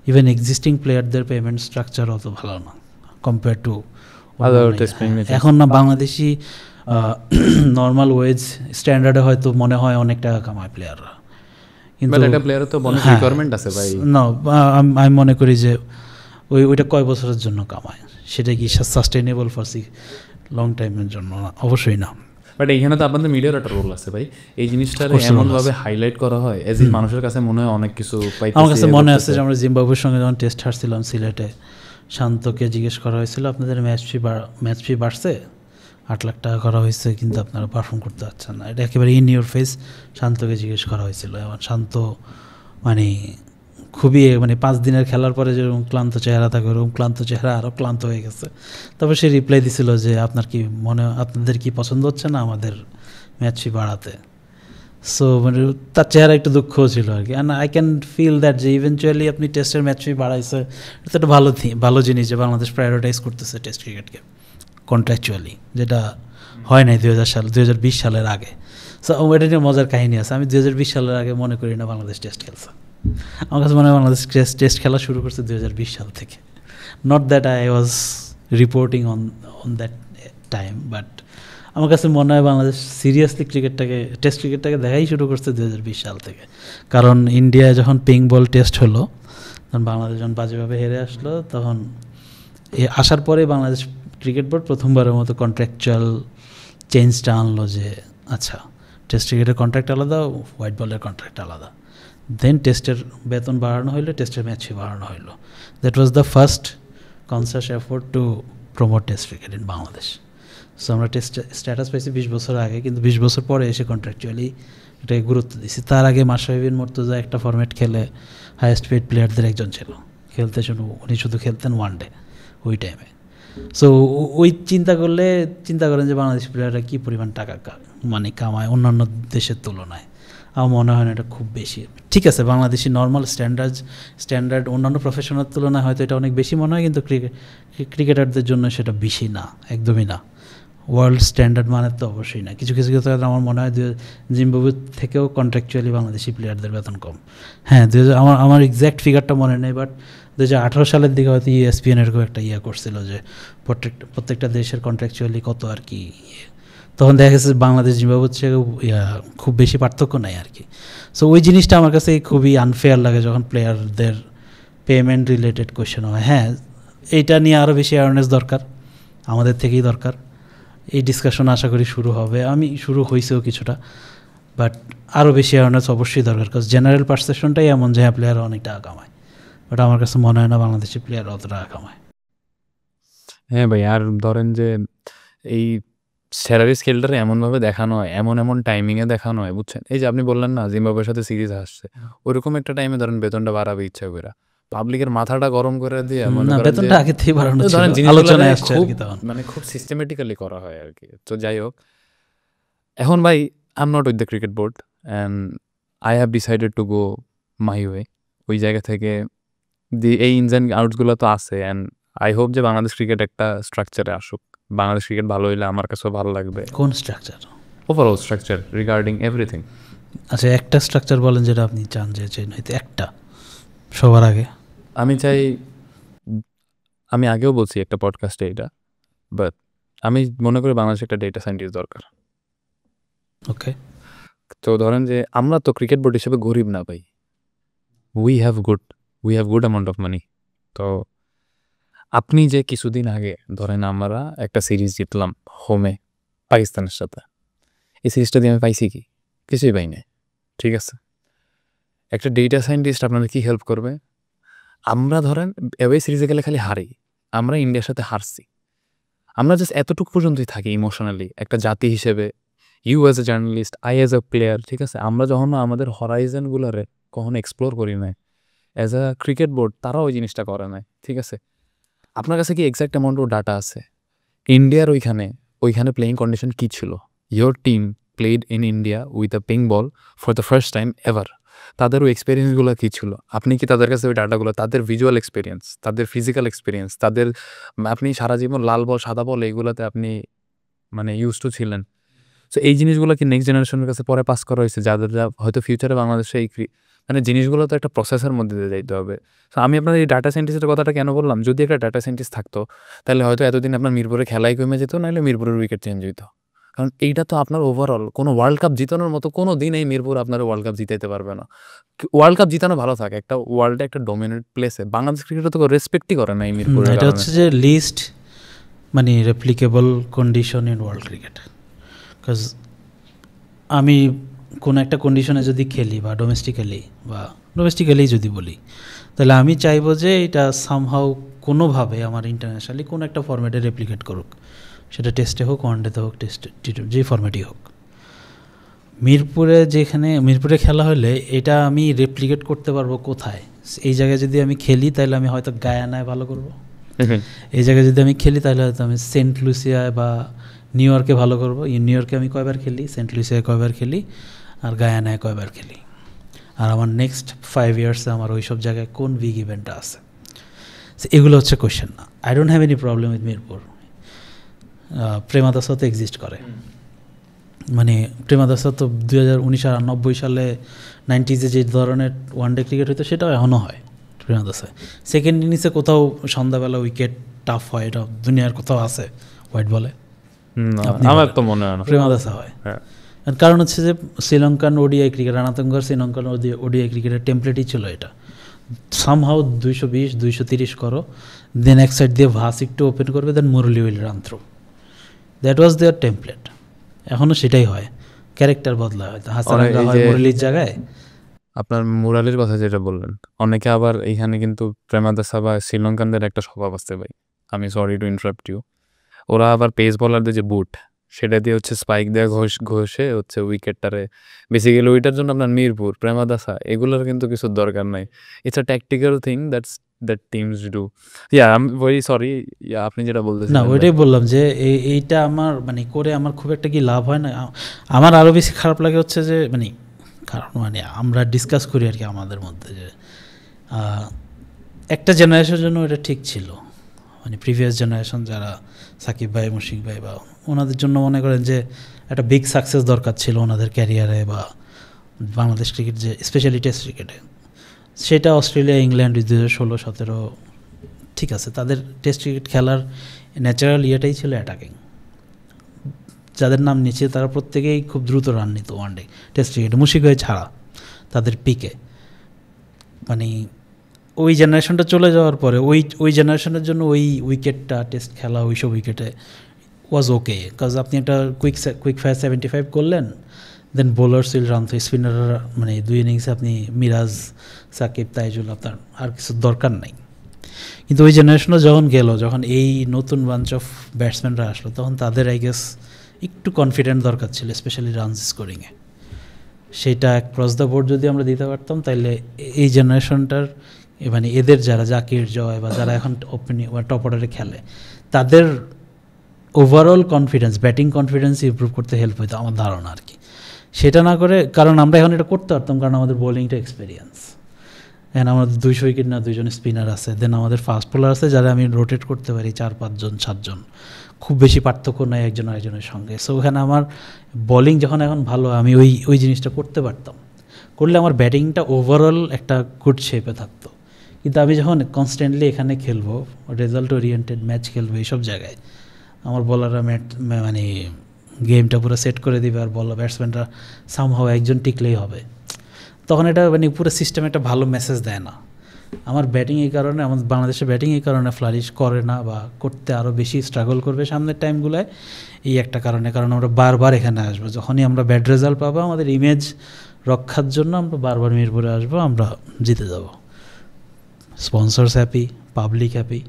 ইভেন এক্সিস্টিং প্লেয়ারদের পেমেন্ট স্ট্রাকচার অত ভালো না কম্পেয়ার টু এখন। না বাংলাদেশি নর্মাল ওয়েজ স্ট্যান্ডার্ডে হয়তো মনে হয় অনেক টাকা কামায় প্লেয়াররা, কিন্তু একটা প্লেয়ারের তো অনেক রিকোয়ারমেন্ট আছে ভাই। না, আমি মনে করি যে ওইটা কয় বছরের জন্য কামায়, সেটা কি সাস্টেইনেবল ফর লং টাইমের জন্য না? অবশ্যই না। বাট এইখানে তো আপনাদের মিডিয়ার একটা রোল আছে ভাই। এই জিনিসটা এমনভাবে হাইলাইট করা হয় এজ মানুষের কাছে মনে হয় অনেক কিছু পাইতেছে। আমার কাছে মনে আছে যে আমরা জিম্বাবুয়ের সঙ্গে যখন টেস্ট হারছিলাম সিলেটে, শান্তকে জিজ্ঞেস করা হয়েছিল আপনাদের ম্যাচ ফি বাড়ছে, 8 লাখ টাকা করা হয়েছে, কিন্তু আপনারা পারফর্ম করতে পারছেন না। এটা একেবারে ইন ইউর ফেস শান্তকে জিজ্ঞেস করা হয়েছিল। এবং শান্ত মানে খুবই মানে 5 দিনের খেলার পরে যেরকম ক্লান্ত চেহারা থাকে, ওরকম ক্লান্ত চেহারা আরও ক্লান্ত হয়ে গেছে। তারপর সে রিপ্লাই দিছিল যে আপনাদের কি পছন্দ হচ্ছে না আমাদের ম্যাচ ফি বাড়াতে? সো মানে তার চেহারা একটু দুঃখও ছিল আর কি। And I can feel that যে ইভেনচুয়ালি আপনি টেস্টের ম্যাচ ফি বাড়াইছে, এটা একটা ভালো জিনিস যে বাংলাদেশ প্রায়োরিটাইজ করতেছে টেস্ট ক্রিকেটকে কন্ট্রাকচুয়ালি, যেটা হয় নাই 2020 সালের আগে। সো এটা নিয়ে মজার কাহিনী আছে। আমি 2020 সালের আগে মনে করি না বাংলাদেশ টেস্ট খেলছে। আমার কাছে মনে হয় বাংলাদেশ টেস্ট খেলা শুরু করছে 2020 সাল থেকে। Not that I was reporting on that time, but আমার কাছে মনে হয় বাংলাদেশ সিরিয়াসলি টেস্ট ক্রিকেটটাকে দেখাই শুরু করছে 2020 সাল থেকে। কারণ ইন্ডিয়ায় যখন পিঙ্ক বল টেস্ট হলো, তখন বাংলাদেশ যখন বাজেভাবে হেরে আসলো, তখন আসার পরে বাংলাদেশ ক্রিকেট বোর্ড প্রথমবারের মতো কন্ট্রাকচুয়াল চেঞ্জটা আনলো যে আচ্ছা টেস্ট ক্রিকেটের কন্ট্রাক্ট আলাদা, হোয়াইট বলের কন্ট্রাক্ট আলাদা। দেন টেস্টের বেতন বাড়ানো হইলো, টেস্টের ম্যাচই বাড়ানো হইলো। That was the first conscious effort to promote test cricket in Bangladesh. So আমরা টেস্ট স্ট্যাটাস পাইছি 20 বছর আগে, কিন্তু 20 বছর পরে এসে কন্ট্রাকচুয়ালি এটাকে গুরুত্ব দিয়েছি। তার আগে মাশরাফি মুর্তজা একটা ফরম্যাট খেলে হাইয়েস্ট পেড প্লেয়ারদের একজন ছিল, উনি শুধু খেলতেন ওয়ান ডে ওই টাইমে। সো ওই চিন্তা করেন যে বাংলাদেশ প্লেয়াররা কী পরিমাণ টাকা কামায় অন্যান্য দেশের তুলনায়। আমার মনে হয় না এটা খুব বেশি। ঠিক আছে, বাংলাদেশি নর্মাল স্ট্যান্ডার্ড অন্যান্য প্রফেশনাল তুলনায় হয়তো এটা অনেক বেশি মনে হয়, কিন্তু ক্রিকেটারদের জন্য সেটা বেশি না, একদমই না। ওয়ার্ল্ড স্ট্যান্ডার্ড মানের তো অবশ্যই না। কিছু কিছু ক্ষেত্রে আমার মনে হয় জিম্বাবুয়ে থেকেও কন্ট্রাকচুয়ালি বাংলাদেশি প্লেয়ারদের বেতন কম। হ্যাঁ, আমার এক্স্যাক্ট ফিগারটা মনে নেই, বাট 2018 সালের দিকে হয়তো ESPN এরকম একটা করছিল যে প্রত্যেকটা দেশের কন্ট্রাকচুয়ালি কত আর কি। তখন দেখা গেছে বাংলাদেশ জিম্বাবুয়ে থেকে খুব বেশি পার্থক্য নাই আর কি। সো ওই জিনিসটা আমার কাছে খুবই আনফেয়ার লাগে যখন প্লেয়ারদের পেমেন্ট রিলেটেড কোয়েশ্চেন হয়। হ্যাঁ, এইটা নিয়ে আরও বেশি অ্যাওয়ারনেস দরকার, আমাদের থেকেই দরকার। এই ডিসকাশন আশা করি শুরু হয়েছেও কিছুটা, বাট আরও বেশি অ্যাওয়ারনেস অবশ্যই দরকার। কারণ জেনারেল পারসেপশনটাই এমন যে হ্যাঁ প্লেয়াররা অনেক টাকা কামায়, বাট আমার কাছে মনে হয় না বাংলাদেশি প্লেয়ার অত টাকা কামায়। হ্যাঁ ভাই, আর ধরেন যে এই স্যালারি স্কেলটারে এমনভাবে দেখানো হয়, এমন টাইমিংয়ে দেখানো হয়, বুঝছেন? এই যে আপনি বললেন না জিম্বাবুয়ের সাথে সিরিজ আসছে, ওরকম একটা টাইমে ধরেন বেতনটা বাড়াবে ইচ্ছা করে, পাবলিকের মাথাটা গরম করে দিয়ে বেতনটা আগে থেকে বাড়ানো ছিল, ধরেন আলোচনায় আসছে আর কি, তখন মানে খুব সিস্টেমেটিক্যালি করা হয় আর কি। তো যাই হোক, এখন ভাই I am not with the cricket board and I have decided to go my way. ওই জায়গা থেকে এই ইনস অ্যান্ড আউটসগুলো তো আছে, অ্যান্ড আই হোপ যে বাংলাদেশ ক্রিকেট একটা স্ট্রাকচারে আসুক। বাংলাদেশ ক্রিকেট ভালো হইলে আমার কাছেও ভালো লাগবে। কোন structure? Overall structure regarding everything. আচ্ছা, একটা স্ট্রাকচার বলেন যেটা আপনি চান যে চেঞ্জ হইতে। একটা সবার আগে আমি চাই, আমি আগেও বলছি একটা পডকাস্টে এটা, বাট আমি মনে করি বাংলাদেশে একটা ডেটা সায়েন্টিস্ট দরকার। ওকে, তো ধরেন যে আমরা তো ক্রিকেট বোর্ড হিসেবে গরিব না ভাই, we have good amount of money. তো আপনি যে কিছুদিন আগে ধরেন আমরা একটা সিরিজ জিতলাম হোমে পাকিস্তানের সাথে, এই সিরিজটা দিয়ে আমি পাইছি কি? কিছুই পাই নাই। ঠিক আছে, একটা ডেটা সায়েন্টিস্ট আপনাদের কী হেল্প করবে? আমরা ধরেন অ্যাওয়ে সিরিজে গেলে খালি হারি, আমরা ইন্ডিয়ার সাথে হারছি, আমরা জাস্ট এতটুকু পর্যন্তই থাকি ইমোশনালি একটা জাতি হিসেবে। You as a journalist, I as a player, ঠিক আছে, আমরা যখন আমাদের হরাইজনগুলোরে কখনো এক্সপ্লোর করি নাই, অ্যাজ আ ক্রিকেট বোর্ড তারাও ওই জিনিসটা করে নাই। ঠিক আছে, আপনার কাছে কি এক্স্যাক্ট অ্যামাউন্ট অফ ডাটা আছে ইন্ডিয়ার ওইখানে প্লেয়িং কন্ডিশন কী ছিল? Your team played in India with a pink ball for the first time ever. তাদের ওই এক্সপিরিয়েন্সগুলো কী ছিল? আপনি কি তাদের কাছে ওই ডাটাগুলো, তাদের ভিজুয়াল এক্সপিরিয়েন্স, তাদের ফিজিক্যাল এক্সপিরিয়েন্স, আপনি সারা জীবন লাল বল সাদা বল এইগুলোতে আপনি মানে ইউজ টু ছিলেন। সো এই জিনিসগুলো কি নেক্সট জেনারেশনের কাছে পরে পাস করা হয়েছে, যাদের হয়তো ফিউচারে বাংলাদেশে এই মানে জিনিসগুলো তো একটা প্রসেসের মধ্যে দিয়ে যাইতে হবে। সো আমি আপনার এই ডাটা সায়েন্টিস্টের কথাটা কেন বললাম, যদি একটা ডাটা সায়েন্টিস্ট থাকতো তাহলে হয়তো এতদিন আপনার মিরপুরে খেলাই কমে যেত, নাহলে মিরপুরের উইকেট চেঞ্জ হইতো। কারণ এইটা তো আপনার ওভারঅল কোনো ওয়ার্ল্ড কাপ জিতানোর মতো কোনো দিন এই মিরপুর আপনার ওয়ার্ল্ড কাপ জিতাইতে পারবে না। ওয়ার্ল্ড কাপ জিতানো ভালো থাকে, একটা ওয়ার্ল্ডে একটা ডমিনেন্ট প্লেসে বাংলাদেশ ক্রিকেটে তো রেসপেক্টই করে না এই মিরপুর। এটা হচ্ছে যে লিস্ট মানে replicable condition in world cricket. Because আমি কোনো একটা কন্ডিশনে যদি খেলি বা ডোমেস্টিক্যালি যদি বলি, তাহলে আমি চাইবো যে এটা সামহাউ কোনোভাবে আমার ইন্টারন্যাশনালি কোনো একটা ফরম্যাটে রেপ্লিকেট করুক, সেটা টেস্টে হোক, ওয়ানডেতে হোক, যে ফরম্যাটই হোক। মিরপুরে খেলা হলে এটা আমি রেপ্লিকেট করতে পারবো কোথায়? এই জায়গায় যদি আমি খেলি তাহলে আমি হয়তো গায়ানায় ভালো করবো, এই জায়গায় যদি আমি খেলি তাহলে হয়তো আমি সেন্ট লুসিয়ায় বা নিউ ইয়র্কে ভালো করবো। নিউ ইয়র্কে আমি কয়বার খেলি, সেন্ট লুসিয়ায় কয়বার খেলি, আর গায়ানায় কয়বার খেলি, আর আমার নেক্সট 5 ইয়ার্সে আমার ওই সব জায়গায় কোন বিগ ইভেন্টটা আছে। এগুলো হচ্ছে কোয়েশ্চেন না। I don't have any problem with Mirpur. Premadasa তো এক্সিস্ট করে, মানে প্রেমাদাসা তো 2019-90 সালে 90s যে ধরনের ওয়ানডে ক্রিকেট হতো সেটাও এখনও হয় প্রেমাদাসায়। সেকেন্ড ইনিংসে কোথাও সন্ধ্যাবেলা উইকেট টাফ হয়, এটা দুনিয়ার কোথাও আছে হোয়াইট বলে? আমার তো মনে হয় না প্রেমাদাসা হয়। কারণ হচ্ছে যে শ্রীলঙ্কান ওডিআই ক্রিকেট, রানাতুঙ্গার শ্রীলঙ্কান ওডিআই ক্রিকেটের টেমপ্লেটই ছিল এটা, সামহাও 220 230 করো, দেন এক সাইড দিয়ে ভাস একটু ওপেন করবে, then Murali will run through, that was their template. এখনও সেটাই হয়, ক্যারেক্টার বদলা হয়, হাসানাঙ্গা হয় মুরলির জায়গায়। আপনার মুরালির কথা যেটা বললেন, অনেকে আবার এইখানে কিন্তু প্রেমাদাসা বা শ্রীলঙ্কানদের একটা স্বভাব আসতে ভাই, আমি সরি টু ইন্টারাপ্ট ইউ, ওরা আবার পেস বলারদের যে বুট সেটা দিয়ে হচ্ছে স্পাইক দেওয়া ঘষে হচ্ছে উইকেটটারে, বেসিক্যালি ওইটার জন্য আপনার মিরপুর প্রেমাদাসা এগুলোর কিন্তু কিছু দরকার নাই। It's a tactical thing that teams do. I am very sorry, আপনি যেটা বলতেছেন না ওইটাই বললাম যে এইটা আমার মানে করে আমার খুব একটা কি লাভ হয় না। আমার আরও বেশি খারাপ লাগে হচ্ছে যে মানে কারণ মানে আমরা ডিসকাস করি আর কি আমাদের মধ্যে যে একটা জেনারেশনের জন্য এটা ঠিক ছিল, মানে প্রিভিয়াস জেনারেশন যারা সাকিব ভাই মুশফিক ভাই বা ওনাদের জন্য মনে করেন যে একটা বিগ সাকসেস দরকার ছিল ওনাদের ক্যারিয়ারে বা বাংলাদেশ ক্রিকেট যে স্পেশালি টেস্ট ক্রিকেটে, সেটা অস্ট্রেলিয়া ইংল্যান্ড 2016-17 ঠিক আছে, তাদের টেস্ট ক্রিকেট খেলার ন্যাচারাল ইয়েটাই ছিল অ্যাটাকিং, যাদের নাম নিচে তারা প্রত্যেকেই খুব দ্রুত রান নিত ওয়ানডে টেস্ট ক্রিকেটে, মুশফিক ভাই ছাড়া তাদের পিকে। মানে ওই জেনারেশনটা চলে যাওয়ার পরে ওই জেনারেশনের জন্য ওই উইকেটটা টেস্ট খেলা ওইসব উইকেটে ওয়াজ ওকে, কাজ আপনি একটা কুইক ফায়ার 75 করলেন, দেন বোলার্স উইল রান, তো স্পিনাররা মানে 2 ইনিংসে আপনি মিরাজ সাকিব তাইজুল আপনার আর কিছু দরকার নাই। কিন্তু ওই জেনারেশনও যখন গেল, যখন এই নতুন বাঞ্চ অফ ব্যাটসম্যানরা আসলো, তখন তাদের আই গেস একটু কনফিডেন্ট দরকার ছিল স্পেশালি রানস স্কোরিংয়ে। সেটা ক্রস দ্য বোর্ড যদি আমরা দিতে পারতাম তাহলে এই জেনারেশনটার মানে এদের যারা জাকির জয় বা যারা এখন ওপেনিং বা টপ অর্ডারে খেলে তাদের overall confidence batting confidence improve করতে হেল্প হইতো আমার ধারণা আর কি। সেটা না করে, কারণ আমরা এখন এটা করতে পারতাম কারণ আমাদের বোলিংটা এক্সপিরিয়েন্স, এখন আমাদের 200 উইকেট না 2 জন স্পিনার আছে, দেন আমাদের ফাস্ট বোলার আছে যারা আমি রোটেট করতে পারি 4-5 জন 7 জন, খুব বেশি পার্থক্য নাই একজন আরেকজনের সঙ্গে। সো ওখানে আমার বোলিং যখন এখন ভালো, আমি ওই জিনিসটা করতে পারতাম, করলে আমার ব্যাটিংটা ওভারঅল একটা গুড শেপে থাকতো। কিন্তু আমি যখন কনস্ট্যান্টলি এখানে খেলবো, রেজাল্ট ওরিয়েন্টেড ম্যাচ খেলবো, এইসব জায়গায় আমার বলাররা মানে গেমটা পুরো সেট করে দিবে আর ব্যাটসম্যানরা সামহাও একজন টিকলেই হবে, তখন এটা মানে পুরো সিস্টেম একটা ভালো মেসেজ দেয় না। আমার ব্যাটিং এই কারণে, আমাদের বাংলাদেশের ব্যাটিং এই কারণে ফ্লারিশ করে না বা করতে আরও বেশি স্ট্রাগল করবে সামনের টাইমগুলোয়, এই একটা কারণে। কারণ আমরা বারবার এখানে আসবো, যখনই আমরা ব্যাড রেজাল্ট পাবো আমাদের ইমেজ রক্ষার জন্য আমরা বারবার মিরপুরে আসবো, আমরা জিতে যাব, sponsors happy, public happy.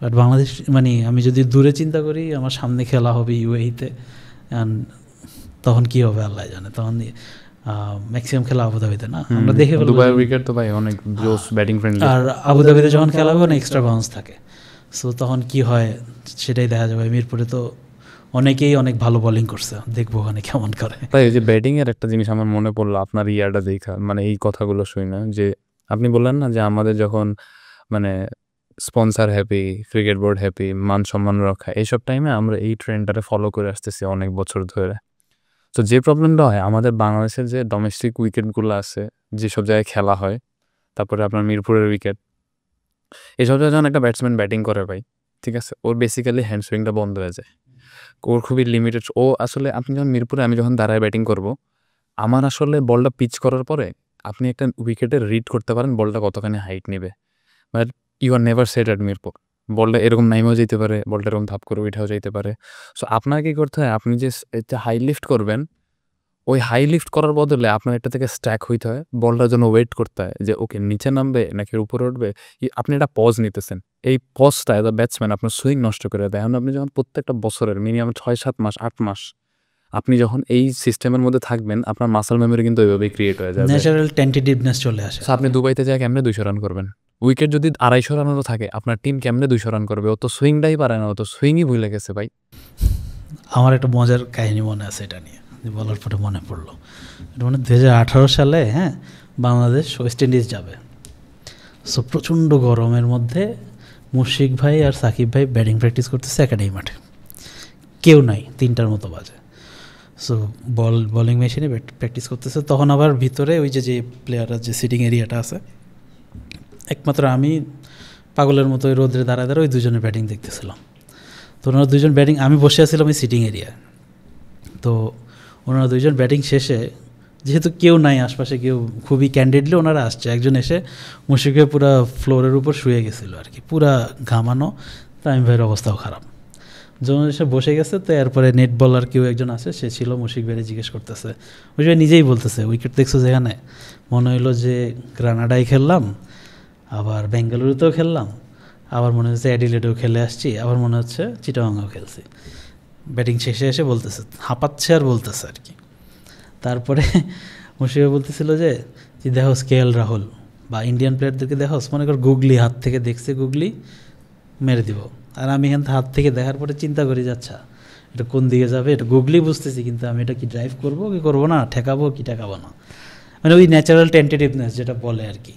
But Bangladesh মানে আমি যদি দূরে চিন্তা করি, আমার সামনে খেলা হবে ইউএইতে, তখন কী হবে আল্লাহ জানে, তখন ম্যাক্সিমাম খেলা আবুধাবিতে না, আমরা দেখে দুবাইয়ের উইকেট তো ভাই অনেক জোস ব্যাটিং ফ্রেন্ডলি, আর আবুধাবিতে যখন খেলা হবে না এক্সট্রা বাউন্স থাকে, সো তখন কি হয় সেটাই দেখা যাবে। মিরপুরে তো অনেকেই অনেক ভালো বোলিং করছে, দেখবো ওখানে কেমন করে। তাই ওই যে ব্যাটিংয়ের একটা জিনিস আমার মনে পড়লো আপনার ইয়ারটা দেখা, মানে এই কথাগুলো শুই না, যে আপনি বললেন না যে আমাদের যখন মানে sponsor happy, cricket board happy, মান সম্মান রক্ষা, এইসব টাইমে আমরা এই ট্রেন্ডটারে ফলো করে আসতেছি অনেক বছর ধরে। তো যে প্রবলেমটা হয় আমাদের বাংলাদেশের যে ডোমেস্টিক উইকেটগুলো আছে যেসব জায়গায় খেলা হয়, তারপরে আপনার মিরপুরের উইকেট, এইসব জায়গায় যখন একটা ব্যাটসম্যান ব্যাটিং করে ভাই, ঠিক আছে, ওর বেসিক্যালি হ্যান্ড সুইংটা বন্ধ হয়ে যায়, ওর খুবই লিমিটেড। ও আসলে আপনি যখন মিরপুরে আমি যখন দাঁড়ায় ব্যাটিং করব, আমার আসলে বলটা পিচ করার পরে আপনি একটা উইকেটে রিড করতে পারেন বলটা কতখানি হাইট নেবে, but you are never set at Mirpur. বলটা এরকম নাইমেও যেতে পারে, বলটা এরকম ধাপ করে উঠাও যেতে পারে। সো আপনার কী করতে হয়, আপনি যে হাই লিফট করবেন, ওই হাই লিফট করার বদলে আপনার একটা থেকে স্ট্যাক হইতে হয়, বলটার জন্য ওয়েট করতে হয় যে ওকে নিচে নামবে নাকি উপরে উঠবে, আপনি একটা পজ নিতেছেন, এই পজটা এজ আ ব্যাটসম্যান আপনার সুইং নষ্ট করে দেয়। এখন আপনি যখন প্রত্যেকটা বছরের মিনিমাম 6-7 মাস 8 মাস আপনি যখন এই সিস্টেমের মধ্যে থাকবেন, আপনার মাসল মেমোরি কিন্তু ওইভাবেই ক্রিয়েট হয়ে যাবে, ন্যাচারাল টেন্টেটিভনেস চলে আসে। আপনি দুবাইতে যায় কেমনে 200 রান করবেন, উইকেট যদি 250 রানেরও থাকে আপনার টিম কেমনে 200 রান করবে, ও তো সুইংটাই পারে না, ও তো সুইংই ভুলে গেছে ভাই। আমার একটা মজার কাহিনী মনে আছে এটা নিয়ে, বলার পরে মনে পড়লো, এটা মানে 2018 সালে হ্যাঁ বাংলাদেশ ওয়েস্ট ইন্ডিজ যাবে। সো প্রচণ্ড গরমের মধ্যে মুশফিক ভাই আর সাকিব ভাই ব্যাটিং প্র্যাকটিস করতেছে একাডেমি মাঠে, কেউ নাই, 3টার মতো বাজে। সো বোলিং মেশিনে প্র্যাকটিস করতেছে, তখন আবার ভিতরে ওই যে প্লেয়াররা যে সিটিং এরিয়াটা আছে, একমাত্র আমি পাগলের মতো ওই রোদ্রে দাঁড়ায় ওই দুজনের ব্যাটিং দেখতেছিলাম। তো ওনারা দুজন ব্যাটিং, আমি বসে আছিলাম ওই সিটিং এরিয়ায়। তো ওনারা দুজন ব্যাটিং শেষে, যেহেতু কেউ নাই আশপাশে, কেউ খুবই ক্যান্ডিডলি ওনারা আসছে, একজন এসে মুশফিকের পুরো ফ্লোরের উপর শুয়ে গেছিলো আর কি, পুরা ঘামানো। তামিম ভাইয়ের অবস্থাও খারাপ। যখন এসে বসে গেছে, তো এরপরে নেট বলার কেউ একজন আছে, সে ছিল, মুশফিক ভাইয়ের জিজ্ঞেস করতেছে, মুশফিক ভাই নিজেই বলতেছে, উইকেট দেখছো যেখানে, মনে হইলো যে গ্রানাডায় খেললাম, আবার বেঙ্গালুরুতেও খেললাম, আবার মনে হচ্ছে অ্যাডিলেডেও খেলে আসছি, আবার মনে হচ্ছে চিটাগাংও খেলছি। ব্যাটিং শেষে এসে বলতেছে, হাঁপাচ্ছে আর বলতেছে আর কি। তারপরে মুশফিক বলতেছিল যে দেখো কেএল রাহুল বা ইন্ডিয়ান প্লেয়ারদেরকে দেখো, মনে কর গুগলি হাত থেকে দেখছে, গুগলি মেরে দিব। আর আমি এখান হাত থেকে দেখার পরে চিন্তা করি, যাচ্ছা এটা কোন দিকে যাবে, এটা গুগলি বুঝতেছি, কিন্তু আমি এটা কি ড্রাইভ করবো কি করবো না, ঠেকাবো কি ঠেকাবো না, মানে ওই ন্যাচারাল টেন্টেটিভনেস যেটা বলে আর কি।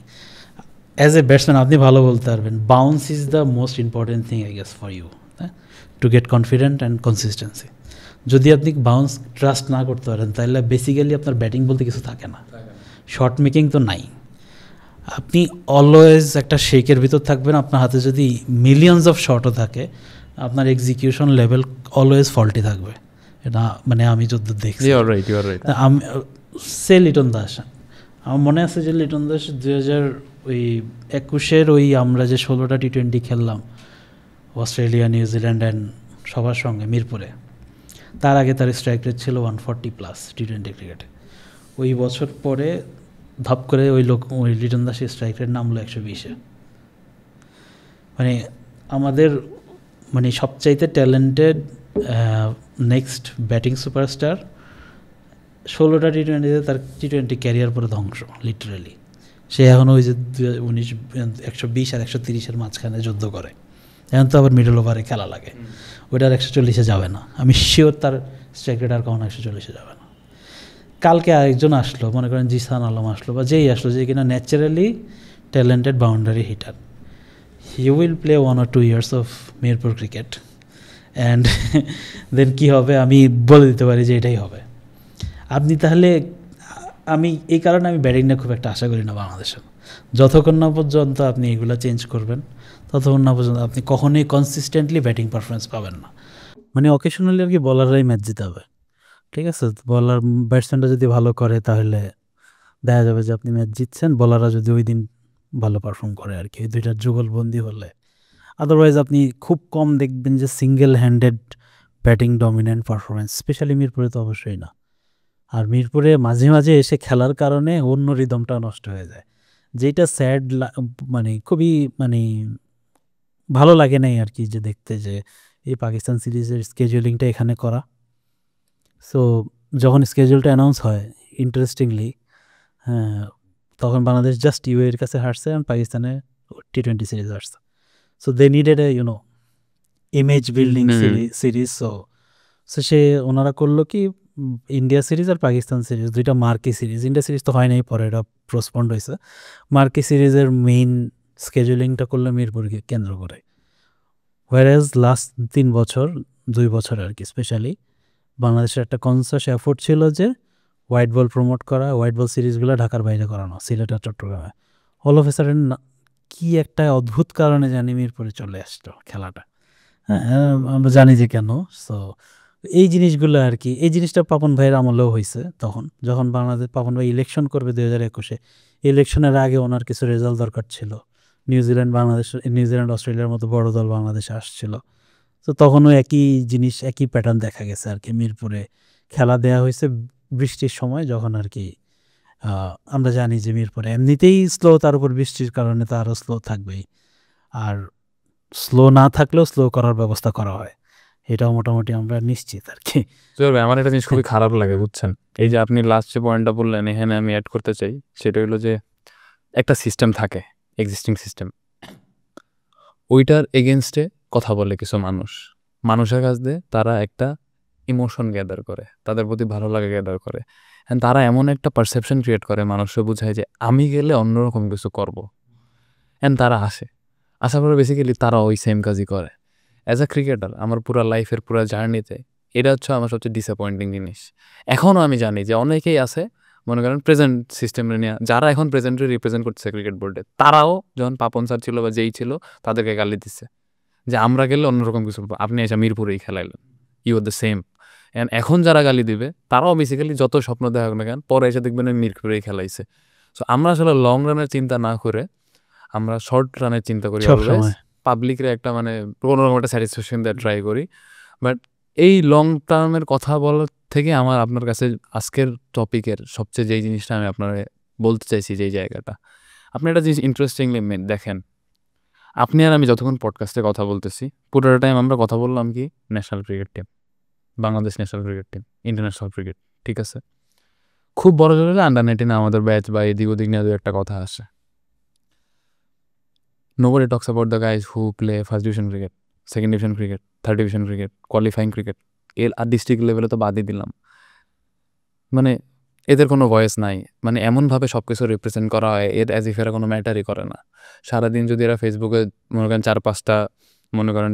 অ্যাজ এ ব্যাটসম্যান আপনি ভালো বলতে পারবেন, bounce is the most important thing I guess for you, to get confident and consistency. যদি আপনি বাউন্স ট্রাস্ট না করতে পারেন, তাহলে বেসিক্যালি আপনার ব্যাটিং বলতে কিছু থাকে না, শট মেকিং তো নাই। আপনি অলওয়েজ একটা শেকের ভিতর থাকবেন, আপনার হাতে যদি মিলিয়নস অফ শটও থাকে, আপনার এক্সিকিউশন লেভেল অলওয়েজ ফল্টি থাকবে। এটা মানে আমি যদি দেখছি, আমি সে লিটন দাস, আমার মনে আছে যে লিটন দাস 2021 ওই আমরা যে 16টা টি20 খেললাম অস্ট্রেলিয়া, নিউজিল্যান্ড অ্যান্ড সবার সঙ্গে মিরপুরে, তার আগে তার স্ট্রাইক রেট ছিল 140+ টি20 ক্রিকেটে। ওই বছর পরে ধাপ করে ওই লিটন দাসের স্ট্রাইক রেট নামলো 120-এ। মানে আমাদের মানে সবচাইতে ট্যালেন্টেড নেক্সট ব্যাটিং সুপারস্টার 16টা টি20-তে তার টি20 ক্যারিয়ার পুরো ধ্বংস লিটারেলি। সে এখন ওই যে 120 আর 130-এর মাঝখানে যুদ্ধ করে। এখন তো আবার মিডল ওভারে খেলা লাগে, ওইটা আর 140-এ যাবে না, আমি শিওর তার স্ট্রাইক রেট আর কখনো 140-এ যাবে না। কালকে আরেকজন আসলো, মনে করেন জিসান আলম আসলো বা যেই আসলো, যে কিনা naturally talented boundary hitter, he will play 1 or 2 years of Mirpur cricket and then কী হবে আমি বলে দিতে পারি যে এটাই হবে। আপনি তাহলে, আমি এই কারণে আমি ব্যাটিংটা খুব একটা আশা করি না বাংলাদেশের, যতক্ষণ না পর্যন্ত আপনি এগুলো চেঞ্জ করবেন, ততক্ষণ না পর্যন্ত আপনি কখনোই কনসিস্টেন্টলি ব্যাটিং পারফরমেন্স পাবেন না। মানে অকেশনালি আর কি বলাররাই ম্যাচ জিতে হবে, ঠিক আছে? বলার ব্যাটসম্যানটা যদি ভালো করে, তাহলে দেখা যাবে যে আপনি ম্যাচ জিতছেন, বলাররা যদি ওই দিন ভালো পারফর্ম করে আর কি, ওই দুইটার যুগলবন্দি হলে। আদারওয়াইজ আপনি খুব কম দেখবেন যে single handed batting dominant performance, specially মিরপুরে তো অবশ্যই না। আর মিরপুরে মাঝে মাঝে এসে খেলার কারণে অন্য রিদমটা নষ্ট হয়ে যায়, যেটা স্যাড, মানে খুবই মানে ভালো লাগে নাই আর কি, যে দেখতে যে এই পাকিস্তান সিরিজের স্কেজুলিংটা এখানে করা। সো যখন স্কেজুলটা অ্যানাউন্স হয়, ইন্টারেস্টিংলি, হ্যাঁ, তখন বাংলাদেশ জাস্ট ইউএর কাছে হারছে আর পাকিস্তানে টি20 সিরিজ হারছে। So they needed a image building series. So সে ওনারা করলো কি, ইন্ডিয়া সিরিজ আর পাকিস্তান সিরিজ দুইটা মার্কি সিরিজ, ইন্ডিয়া সিরিজ তো হয় নাই, পরে এটা পোস্টপন্ড হয়েছে, মার্কি সিরিজের মেইন স্কেজুলিংটা করলো মিরপুরকে কেন্দ্র করে। হোয়ারএজ লাস্ট 2 বছর আর কি, স্পেশালি বাংলাদেশের একটা কনসাস এফোর্ট ছিল যে হোয়াইট বল প্রমোট করা, হোয়াইট বল সিরিজগুলো ঢাকার বাইরে করানো, সিলেট আর চট্টগ্রামে। অল অফ এ সাডেন কি একটা অদ্ভুত কারণে জানি মিরপুরে চলে আসতো খেলাটা। হ্যাঁ, আমরা জানি যে কেন। সো এই জিনিসগুলো আর কি, এই জিনিসটা পাপন ভাইয়ের আমলেও হয়েছে তখন, যখন বাংলাদেশ পাপন ভাই ইলেকশন করবে 2021-এ। ইলেকশনের আগে ওনার কিছু রেজাল্ট দরকার ছিল, নিউজিল্যান্ড অস্ট্রেলিয়ার মতো বড় দল বাংলাদেশে আসছিল। তো তখনও একই জিনিস, একই প্যাটার্ন দেখা গেছে আর কি। মিরপুরে খেলা দেওয়া হয়েছে বৃষ্টির সময়, যখন আর কি আমরা জানি যে মিরপুরে এমনিতেই স্লো, তার উপর বৃষ্টির কারণে তো আরও স্লো থাকবেই, আর স্লো না থাকলেও স্লো করার ব্যবস্থা করা হয়, এটাও মোটামুটি আমরা নিশ্চিত আর কি। আমার একটা জিনিস খুবই খারাপ লাগে, বুঝছেন, এই যে আপনি লাস্ট যে পয়েন্টটা বললেন, এখানে আমি অ্যাড করতে চাই, সেটা হলো যে একটা সিস্টেম থাকে, এক্সিস্টিং সিস্টেম, ওইটার এগেনস্টে কথা বলে কিছু মানুষের কাছ দিয়ে তারা একটা ইমোশন গ্যাদার করে, তাদের প্রতি ভালো লাগে গ্যাদার করে, অ্যান্ড তারা এমন একটা পারসেপশন ক্রিয়েট করে, মানুষকে বোঝায় যে আমি গেলে অন্যরকম কিছু করব, অ্যান্ড তারা আশা করে বেসিক্যালি তারা ওই সেম কাজই করে। অ্যাজ আ ক্রিকেটার আমার পুরো লাইফের পুরো জার্নিতে এটা হচ্ছে আমার সবচেয়ে ডিসঅ্যাপয়েন্টিং জিনিস। এখনও আমি জানি যে অনেকেই আছে, মনে করেন প্রেজেন্ট সিস্টেমে নিয়ে যারা এখন প্রেজেন্টলি রিপ্রেজেন্ট করছে ক্রিকেট বোর্ডে, তারাও যখন পাপন স্যার ছিল বা যেই ছিল তাদেরকে গালি দিচ্ছে, যে আমরা গেলে অন্যরকম কিছু বলবো, আপনি এসে মিরপুরেই খেলাইলেন, you are the same. And এখন যারা গালি দিবে তারাও বেসিক্যালি যত স্বপ্ন দেখা না কেন পরে এসে দেখবেন মিরপুরেই খেলাইছে। সো আমরা আসলে লং রানের চিন্তা না করে আমরা শর্ট রানের চিন্তা করি, অলওয়েজ পাবলিকের একটা মানে কোনোরকম একটা স্যাটিসফ্যাকশন দেওয়ার ট্রাই করি। বাট এই লং টার্মের কথা বলার থেকে আমার আপনার কাছে আজকের টপিকের সবচেয়ে যেই জিনিসটা আমি আপনার বলতে চাইছি, যেই জায়গাটা আপনি একটা জিনিস ইন্টারেস্টিংলি দেখেন, আপনি আর আমি যতক্ষণ পডকাস্টে কথা বলতেছি পুরোটা টাইম আমরা কথা বললাম কি national cricket team, Bangladesh national cricket team, international cricket, ঠিক আছে। খুব বড় জোর হলে আন্ডার 19 আমাদের ব্যাচ বা এদিক ওদিক নিয়ে একটা কথা আসে, nobody talks about the guys who play first division cricket, second division cricket, third division cricket, qualifying cricket, এর আর ডিস্ট্রিক্ট লেভেলে তো বাদই দিলাম, মানে এদের কোনো ভয়েস নাই, মানে এমনভাবে সব কিছু রিপ্রেজেন্ট করা হয় এর অ্যাজ ইফ এরা কোনো ম্যাটারই করে না। সারাদিন যদি এরা ফেসবুকে মনে করেন 4-5টা মনে করেন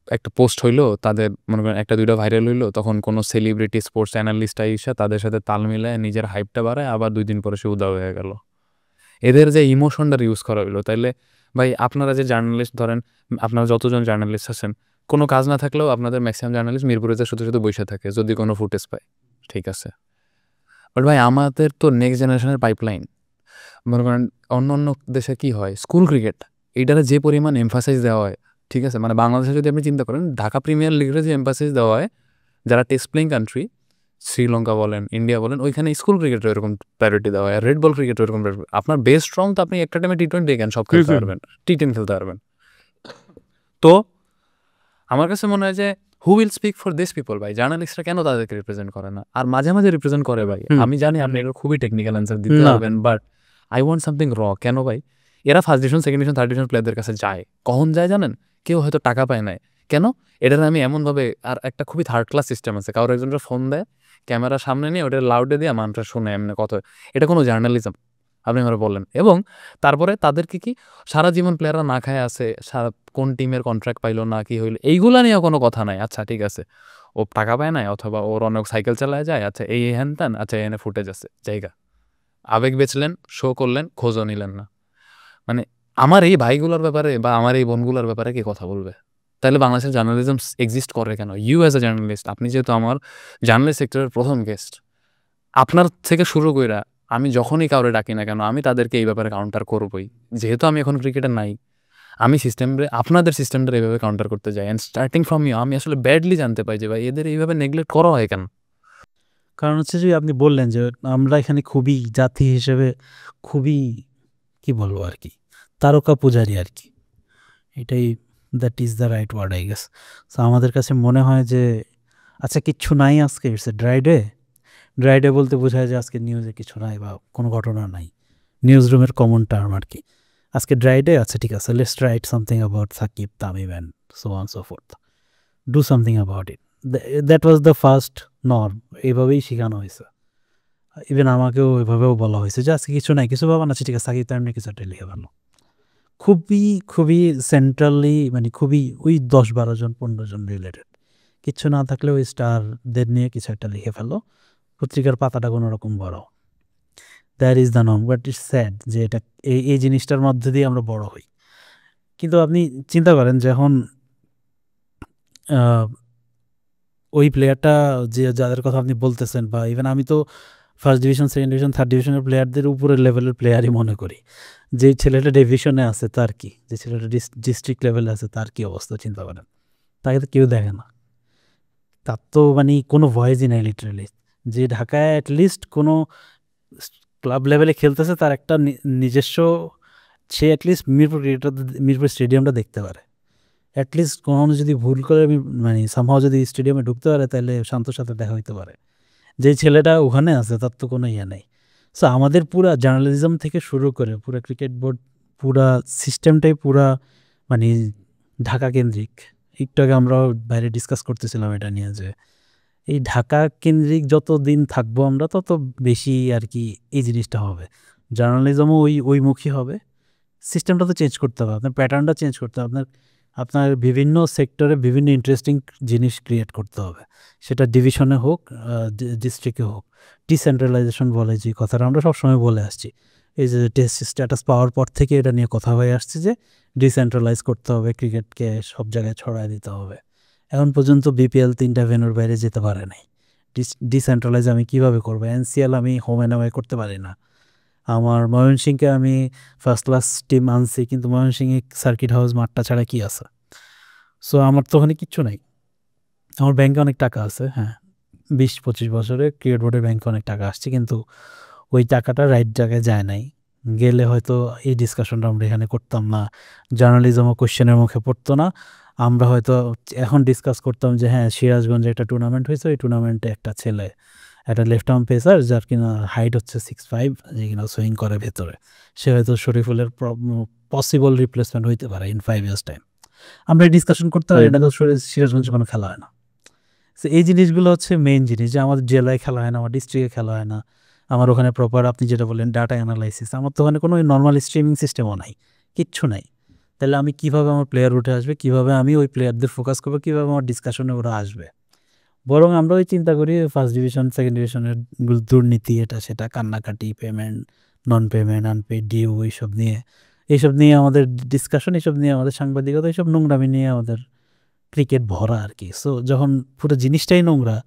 একটা পোস্ট হইলো, তাদের মনে করেন 1-2টা ভাইরাল হইলো, তখন কোনো সেলিব্রিটি স্পোর্টস অ্যানালিস্ট এসে তাদের সাথে তাল মিলায় নিজের হাইপটা বাড়ায়, আবার 2 দিন পরে সে উদাও হয়ে গেল। এদের যে ইমোশনটা ইউজ করা হইলো, তাইলে ভাই আপনারা যে জার্নালিস্ট ধরেন, আপনারা যতজন জার্নালিস্ট আছেন, কোনো কাজ না থাকলেও আপনাদের ম্যাক্সিমাম জার্নালিস্ট মিরপুরে শুধু শুধু বসে থাকে যদি কোনো ফুটেজ পায়, ঠিক আছে। বাট ভাই আমাদের তো নেক্সট জেনারেশনের পাইপলাইন, মনে করেন অন্য অন্য দেশে কী হয়, স্কুল ক্রিকেট এইটারে যে পরিমাণ এমফাসাইজ দেওয়া হয়, ঠিক আছে, মানে বাংলাদেশে যদি আপনি চিন্তা করেন ঢাকা প্রিমিয়ার লিগের যে এমফাসাইজ দেওয়া হয়, যারা টেস্ট প্লেইং কান্ট্রি শ্রীলঙ্কা বলেন, ইন্ডিয়া বলেন, ওইখানে স্কুল ক্রিকেটের এরকম প্রায়োরিটি দেওয়া হয়, রেড বল ক্রিকেটের এরকম। আপনার বেস্ট স্ট্রং তো আপনি একটা টাইমে T20 দেখেন, সব খেলতে পারবেন, T10 খেলতে পারবেন। তো আমার কাছে মনে হয় যে who will speak for this people, ভাই জার্নালিস্টরা কেন তাদেরকে রিপ্রেজেন্ট করে না? আর মাঝে মাঝে রিপ্রেজেন্ট করে ভাই, আমি জানি আপনি এটা খুবই টেকনিক্যাল অ্যান্সার দিতে পারবেন, বাট আই ওয়ান্ট সামথিং র। কেন ভাই এরা first division, second division, third division প্লেয়ারদের কাছে যায়? কখন যায় জানেন? কেউ হয়তো টাকা পায় নাই, কেন এটার আমি এমনভাবে, আর একটা খুবই থার্ড ক্লাস সিস্টেম আছে, কারোর একজনের ফোন দেয়, ক্যামেরা সামনে নিয়ে ওটা লাউডে দিয়ে মানুষটা শুনে এমনি কত, এটা কোনো জার্নালিজম আপনি আমার বললেন। এবং তারপরে তাদেরকে কি সারা জীবন প্লেয়াররা না খায় আছে, সারা কোন টিমের কন্ট্রাক্ট পাইলো না কি হইলো এইগুলো নিয়ে কোনো কথা নাই। আচ্ছা ঠিক আছে, ও টাকা পায় নাই, অথবা ওর অনেক সাইকেল চালায় যায়, আচ্ছা এই হ্যান ত্যান, আচ্ছা এনে ফুটেজ আছে, জায়গা আবেগ বেচলেন, শো করলেন, খোঁজও নিলেন না। মানে আমার এই ভাইগুলোর ব্যাপারে বা আমার এই বোনগুলোর ব্যাপারে কি কথা বলবে? তাহলে বাংলাদেশের জার্নালিজম এক্সিস্ট করে কেন? ইউ অ্যাজ এ জার্নালিস্ট, আপনি যেহেতু আমার জার্নালিস্ট সেক্টরের প্রথম গেস্ট, আপনার থেকে শুরু কইরা আমি যখনই কাউরে ডাকি না কেন আমি তাদেরকে এই ব্যাপারে কাউন্টার করবই। যেহেতু আমি এখন ক্রিকেটে নাই, আমি সিস্টেমে আপনাদের সিস্টেমটা এইভাবে কাউন্টার করতে যাই, অ্যান্ড স্টার্টিং ফ্রম ইউ আমি আসলে ব্যাডলি জানতে পাই যে ভাই এদের এইভাবে নেগলেক্ট করা হয় কেন। কারণ হচ্ছে যে আপনি বললেন যে আমরা এখানে খুবই জাতি হিসেবে খুবই কি বলবো আর কি তারকা পূজারি আর কি, এটাই that is the right word I guess. So আমাদের কাছে মনে হয় যে আচ্ছা কিচ্ছু নাই আজকে, it's a dry day. Dry day বলতে বোঝায় যে আজকে নিউজে কিছু নাই বা কোনো ঘটনা নাই, নিউজ রুমের কমন টার্ম আর কি। আজকে ড্রাই ডে, আচ্ছা ঠিক আছে, let's write something about Shakib, Tamim and so on so forth, do something about it. That was the first norm, এইভাবেই শেখানো হয়েছে। ইভেন আমাকেও এভাবেও বলা হয়েছে যে আজকে কিছু নাই, কিছু পাবা না, ঠিক আছে সাকিব তামিম কিছু একটা লিখে ভালো। খুবই খুবই সেন্ট্রালি, মানে খুবই ওই 10-12 জন 15 জন রিলেটেড, কিচ্ছু না থাকলে ওই স্টারদের নিয়ে কিছু একটা লিখে ফেলো, পত্রিকার পাতাটা কোনো রকম বড়। That is the norm, but it's sad যে এটা এই জিনিসটার মধ্যে দিয়ে আমরা বড় হই। কিন্তু আপনি চিন্তা করেন যখন ওই প্লেয়ারটা যে যাদের কথা আপনি বলতেছেন, বা ইভেন আমি তো first division, second division, third ডিভিশনের প্লেয়ারদের উপরের লেভেলের প্লেয়ারই মনে করি। যে ছেলেটা ডিভিশনে আছে তার কি, যে ছেলেটা ডিস্ট্রিক্ট লেভেলে আছে তার কি অবস্থা চিন্তা করেন। তাকে তো কেউ দেখে না, তার তো মানে কোনো ভয়েসই নাই লিটারেলি। যে ঢাকায় অ্যাটলিস্ট কোনো ক্লাব লেভেলে খেলতেছে তার একটা নিজস্ব, সে অ্যাটলিস্ট মিরপুর স্টেডিয়ামটা দেখতে পারে। অ্যাটলিস্ট কোনো যদি ভুল করে মানে সামহাও যদি স্টেডিয়ামে ঢুকতে পারে তাহলে শান্তর সাথে দেখা হইতে পারে। যে ছেলেটা ওখানে আছে তার তো কোনো ইয়ে নেই। সো আমাদের পুরা জার্নালিজম থেকে শুরু করে পুরা ক্রিকেট বোর্ড, পুরা সিস্টেমটাই পুরা মানে ঢাকা কেন্দ্রিক। একটু আগে আমরা বাইরে ডিসকাস করতেছিলাম এটা নিয়ে, যে এই ঢাকা কেন্দ্রিক যত দিন থাকবো আমরা তত বেশি আর কি এই জিনিসটা হবে, জার্নালিজমও ওইমুখী হবে। সিস্টেমটা তো চেঞ্জ করতে হবে, আপনার প্যাটার্নটা চেঞ্জ করতে হবে, আপনার বিভিন্ন সেক্টরে বিভিন্ন ইন্টারেস্টিং জিনিস ক্রিয়েট করতে হবে, সেটা ডিভিশনে হোক ডিস্ট্রিক্টে হোক। ডিসেন্ট্রালাইজেশন বলে যে কথাটা আমরা সবসময় বলে আসছি, এই যে টেস্ট স্ট্যাটাস পাওয়ার পর থেকে এটা নিয়ে কথা হয়ে আসছে যে ডিসেন্ট্রালাইজ করতে হবে, ক্রিকেটকে সব জায়গায় ছড়ায় দিতে হবে। এখন পর্যন্ত বিপিএল 3টা ভেন্যুর বাইরে যেতে পারে নাই। ডিসেন্ট্রালাইজ আমি কিভাবে করবো? এনসিএল আমি হোম অ্যান্ড অ্যাওয়ে করতে পারি না। আমার ময়মনসিংহকে আমি ফার্স্ট ক্লাস টিম আনছি, কিন্তু ময়মনসিংহে সার্কিট হাউস মাঠটা ছাড়া কি আছে? সো আমার তো ওখানে কিচ্ছু নাই। আমার ব্যাংকে অনেক টাকা আছে, হ্যাঁ 20-25 বছরে ক্রিকেট বোর্ডের ব্যাংকে অনেক টাকা আসছে, কিন্তু ওই টাকাটা রাইট জায়গায় যায় নাই। গেলে হয়তো এই ডিসকাশনটা আমরা এখানে করতাম না, জার্নালিজমও কোশ্চেনের মুখে পড়তো না। আমরা হয়তো এখন ডিসকাস করতাম যে হ্যাঁ সিরাজগঞ্জে একটা টুর্নামেন্ট হয়েছে, ওই টুর্নামেন্টে একটা ছেলে, একটা লেফট আর্ম পেসার যার কিনা হাইট হচ্ছে 6'5", যে কিনা সুইং করে ভেতরে, সে হয়তো শরীফুলের পসিবল রিপ্লেসমেন্ট হইতে পারে ইন 5 years টাইম। আমরা ডিসকাশন করতে পারি, এটা তো সিরাজগঞ্জে কোনো খেলা হয় না। তো এই জিনিসগুলো হচ্ছে মেইন জিনিস, যে আমাদের জেলায় খেলা হয় না, আমার ডিস্ট্রিক্টে খেলা হয় না, আমার ওখানে প্রপার আপনি যেটা বললেন ডাটা অ্যানালাইসিস, আমার তো ওখানে কোনো নর্মাল স্ট্রিমিং সিস্টেমও নাই, কিচ্ছু নাই। তাহলে আমি কিভাবে আমার প্লেয়ার উঠে আসবে, কিভাবে আমি ওই প্লেয়ারদের ফোকাস করবো, কিভাবে আমার ডিসকাশনে ওরা আসবে? বরং আমরা ওই চিন্তা করি ফার্স্ট ডিভিশন সেকেন্ড ডিভিশনের দুর্নীতি, এটা সেটা, কান্নাকাটি, payment, non payment, unpaid due, এইসব নিয়ে আমাদের ডিসকাশন, এইসব নিয়ে আমাদের সাংবাদিকতা, এইসব নোংরামি নিয়ে আমাদের ক্রিকেট ভরা আর কি। সো যখন পুরো জিনিসটাই নোংরা,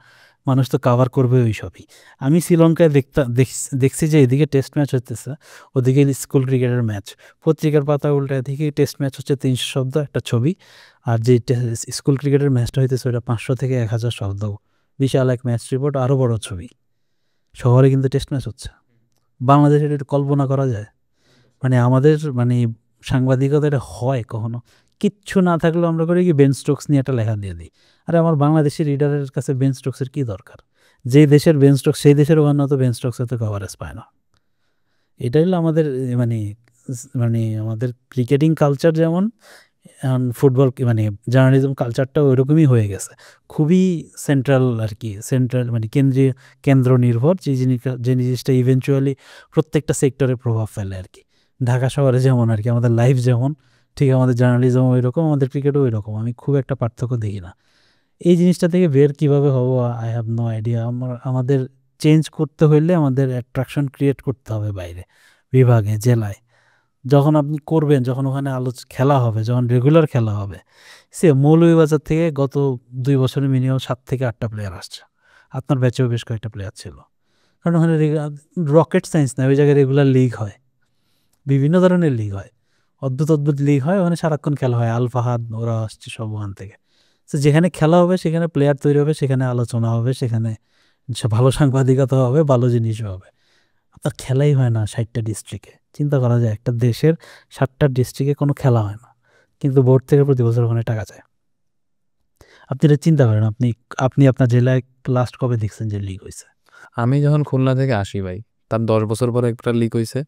মানুষ তো কাভার করবে ওই সবই। আমি শ্রীলঙ্কায় দেখছি যে এদিকে টেস্ট ম্যাচ হতেছে, ওদিকে স্কুল ক্রিকেটের ম্যাচ, পত্রিকার পাতা উল্টায় দেখি টেস্ট ম্যাচ হচ্ছে 300 শব্দ একটা ছবি, আর যে স্কুল ক্রিকেটের ম্যাচটা হইতেছে ওটা 500 থেকে 1000 শব্দ, বিশাল এক ম্যাচ রিপোর্ট, আরও বড় ছবি। শহরে কিন্তু টেস্ট ম্যাচ হচ্ছে। বাংলাদেশের এটা কল্পনা করা যায়? মানে আমাদের মানে সাংবাদিকতা এটা হয় কখনো? কিচ্ছু না থাকলেও আমরা করি কি, বেন স্টোকস নিয়ে একটা লেখা দিয়ে দিই। আরে আমার বাংলাদেশি রিডারের কাছে বেন স্টোকসের কী দরকার? যে দেশের বেন স্টোকস, সেই দেশের ওখানে তো বেন স্টোকসের তো কভারেজ পায় না। এটাই হলো আমাদের মানে মানে আমাদের ক্রিকেটিং কালচার যেমন, ফুটবল মানে জার্নালিজম কালচারটাও ওইরকমই হয়ে গেছে, খুবই সেন্ট্রাল আর কি, সেন্ট্রাল মানে কেন্দ্র নির্ভর, যে জিনিসটা ইভেনচুয়ালি প্রত্যেকটা সেক্টরে প্রভাব ফেলে আর কি। ঢাকা শহরে যেমন আর কি আমাদের লাইফ যেমন, ঠিক আমাদের জার্নালিজম ওই রকম, আমাদের ক্রিকেটও ওই রকম। আমি খুব একটা পার্থক্য দেখি না। এই জিনিসটা থেকে বের কীভাবে হবো, আই হ্যাভ নো আইডিয়া। আমাদের চেঞ্জ করতে হইলে আমাদের অ্যাট্রাকশন ক্রিয়েট করতে হবে বাইরে, বিভাগে, জেলায়। যখন আপনি করবেন, যখন ওখানে খেলা হবে, যখন রেগুলার খেলা হবে, সে মৌলভীবাজার থেকে গত 2 বছরে মিনিমাম 7 থেকে 8টা প্লেয়ার আসছে। আপনার ব্যাচেও বেশ কয়েকটা প্লেয়ার ছিল, কারণ ওখানে রকেট সায়েন্স না, ওই জায়গায় রেগুলার লিগ হয়, বিভিন্ন ধরনের লিগ হয়, অদ্ভুত অদ্ভুত লিগ হয় ওখানে, সারাক্ষণ খেলা হয়। আল ফাহাদ ওরা আসছে সব ওখান থেকে। তো যেখানে খেলা হবে সেখানে প্লেয়ার তৈরি হবে, সেখানে আলোচনা হবে, সেখানে ভালো সাংবাদিকতা হবে, ভালো জিনিসও হবে। আপনার খেলাই হয় না 60টা ডিস্ট্রিক্টে। চিন্তা করা যায়, একটা দেশের 7টা ডিস্ট্রিক্টে কোনো খেলা হয় না, কিন্তু বোর্ড থেকে প্রতি বছর ওখানে টাকা চায়। আপনি এটা চিন্তা করেন, আপনি আপনার জেলায় লাস্ট কবে দেখছেন যে লিগ হয়েছে? আমি যখন খুলনা থেকে আসি ভাই, তার 10 বছর পরে একটা লিগ হয়েছে,